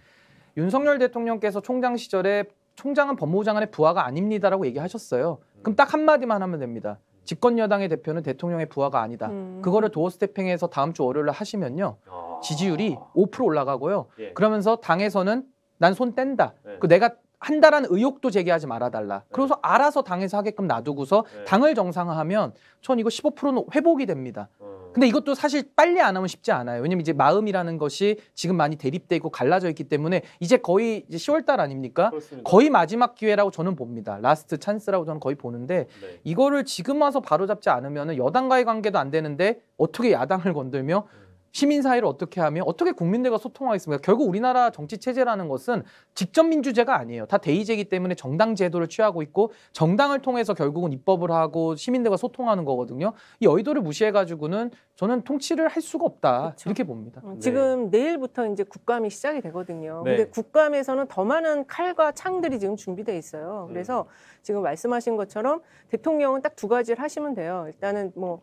윤석열 대통령께서 총장 시절에 총장은 법무부 장관의 부하가 아닙니다라고 얘기하셨어요. 그럼 딱 한마디만 하면 됩니다. 집권 여당의 대표는 대통령의 부하가 아니다. 그거를 도어 스태핑해서 다음 주 월요일에 하시면요. 지지율이 5% 올라가고요. 예. 그러면서 당에서는 난 손 뗀다. 네. 그 내가 한다라는 의혹도 제기하지 말아달라. 그래서 알아서 당에서 하게끔 놔두고서 네. 당을 정상화하면 전 이거 15%는 회복이 됩니다. 근데 이것도 사실 빨리 안 하면 쉽지 않아요. 왜냐면 이제 마음이라는 것이 지금 많이 대립돼 있고 갈라져 있기 때문에 이제 거의 이제 10월달 아닙니까? 그렇습니다. 거의 마지막 기회라고 저는 봅니다. 라스트 찬스라고 저는 거의 보는데 네. 이거를 지금 와서 바로잡지 않으면 여당과의 관계도 안 되는데 어떻게 야당을 건들며 시민 사회를 어떻게 하며 어떻게 국민들과 소통하겠습니까? 결국 우리나라 정치 체제라는 것은 직접 민주제가 아니에요. 다 대의제이기 때문에 정당 제도를 취하고 있고 정당을 통해서 결국은 입법을 하고 시민들과 소통하는 거거든요. 이 여의도를 무시해가지고는 저는 통치를 할 수가 없다. 그렇죠. 이렇게 봅니다. 지금 내일부터 이제 국감이 시작이 되거든요. 네. 근데 국감에서는 더 많은 칼과 창들이 지금 준비돼 있어요. 그래서 지금 말씀하신 것처럼 대통령은 딱 2가지를 하시면 돼요. 일단은 뭐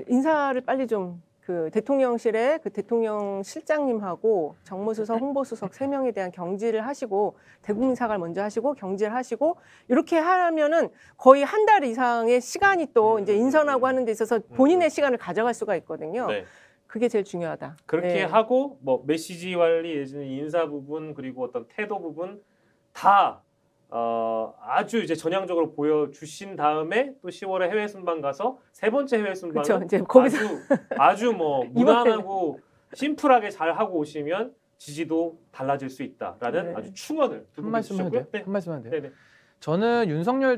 인사를 빨리 좀 그 대통령실에 그 대통령 실장님하고 정무수석, 홍보수석 3명에 대한 경질을 하시고 대국민 사과를 먼저 하시고 경질을 하시고 이렇게 하면은 거의 한 달 이상의 시간이 또 이제 인선하고 하는 데 있어서 본인의 시간을 가져갈 수가 있거든요. 네. 그게 제일 중요하다. 그렇게 네. 하고 뭐 메시지 관리, 예전에 인사 부분 그리고 어떤 태도 부분 다 아주 이제 전향적으로 보여주신 다음에 또 10월에 해외 순방 가서 3번째 해외 순방은 그쵸, 이제 거기서 아주 뭐 무난하고 심플하게 잘 하고 오시면 지지도 달라질 수 있다라는 네. 아주 충언을 두 한 분께 말씀 해도 주셨고요. 돼요? 네. 한 말씀 해도 돼요? 네네. 저는 윤석열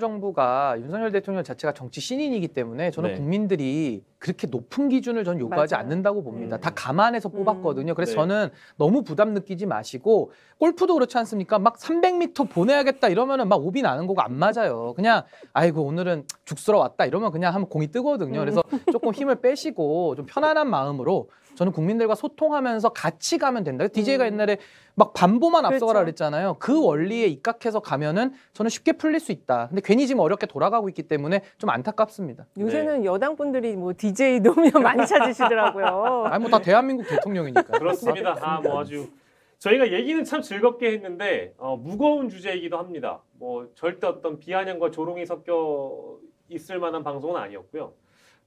대통령 자체가 정치 신인이기 때문에 저는 네. 국민들이 그렇게 높은 기준을 저는 요구하지 맞아요. 않는다고 봅니다. 음. 다 감안해서 뽑았거든요. 그래서 네. 저는 너무 부담 느끼지 마시고 골프도 그렇지 않습니까? 막 300m 보내야겠다 이러면은 막 오비 나는 거가 안 맞아요. 그냥 아이고 오늘은 죽쓰러 왔다 이러면 그냥 하면 공이 뜨거든요. 그래서 조금 힘을 빼시고 좀 편안한 마음으로 저는 국민들과 소통하면서 같이 가면 된다. DJ가 옛날에 막 반보만 앞서가라 그렇죠. 그랬잖아요. 그 원리에 입각해서 가면은 저는 쉽게 풀릴 수 있다. 근데 괜히 지금 어렵게 돌아가고 있기 때문에 좀 안타깝습니다. 요새는 여당 분들이 뭐 DJ 노무현 많이 찾으시더라고요. 아니 뭐 다 대한민국 대통령이니까. 그렇습니다. 뭐 아주 저희가 얘기는 참 즐겁게 했는데 무거운 주제이기도 합니다. 뭐 절대 어떤 비아냥과 조롱이 섞여 있을 만한 방송은 아니었고요.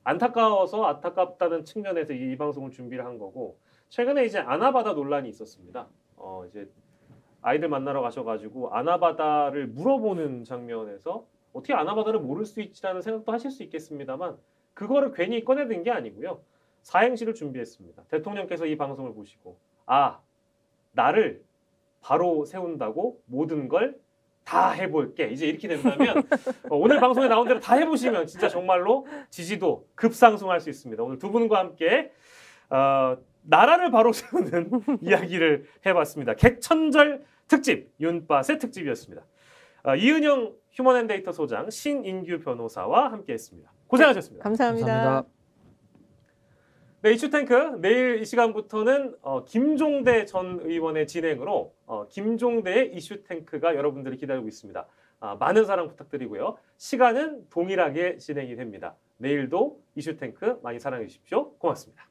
안타까워서 안타깝다는 측면에서 이 방송을 준비를 한 거고 최근에 이제 아나바다 논란이 있었습니다. 이제 아이들 만나러 가셔가지고 아나바다를 물어보는 장면에서 어떻게 아나바다를 모를 수 있지라는 생각도 하실 수 있겠습니다만 그거를 괜히 꺼내든 게 아니고요. 사행시를 준비했습니다. 대통령께서 이 방송을 보시고 나를 바로 세운다고 모든 걸 다 해볼게. 이제 이렇게 된다면 오늘 방송에 나온 대로 다 해보시면 진짜 정말로 지지도 급상승할 수 있습니다. 오늘 두 분과 함께 나라를 바로 세우는 이야기를 해봤습니다. 개천절 특집, 윤빠세 특집이었습니다. 이은영 휴먼앤데이터 소장, 신인규 변호사와 함께했습니다. 고생하셨습니다. 감사합니다. 네, 이슈탱크 내일 이 시간부터는 김종대 전 의원의 진행으로 김종대의 이슈탱크가 여러분들이 기다리고 있습니다. 많은 사랑 부탁드리고요. 시간은 동일하게 진행이 됩니다. 내일도 이슈탱크 많이 사랑해 주십시오. 고맙습니다.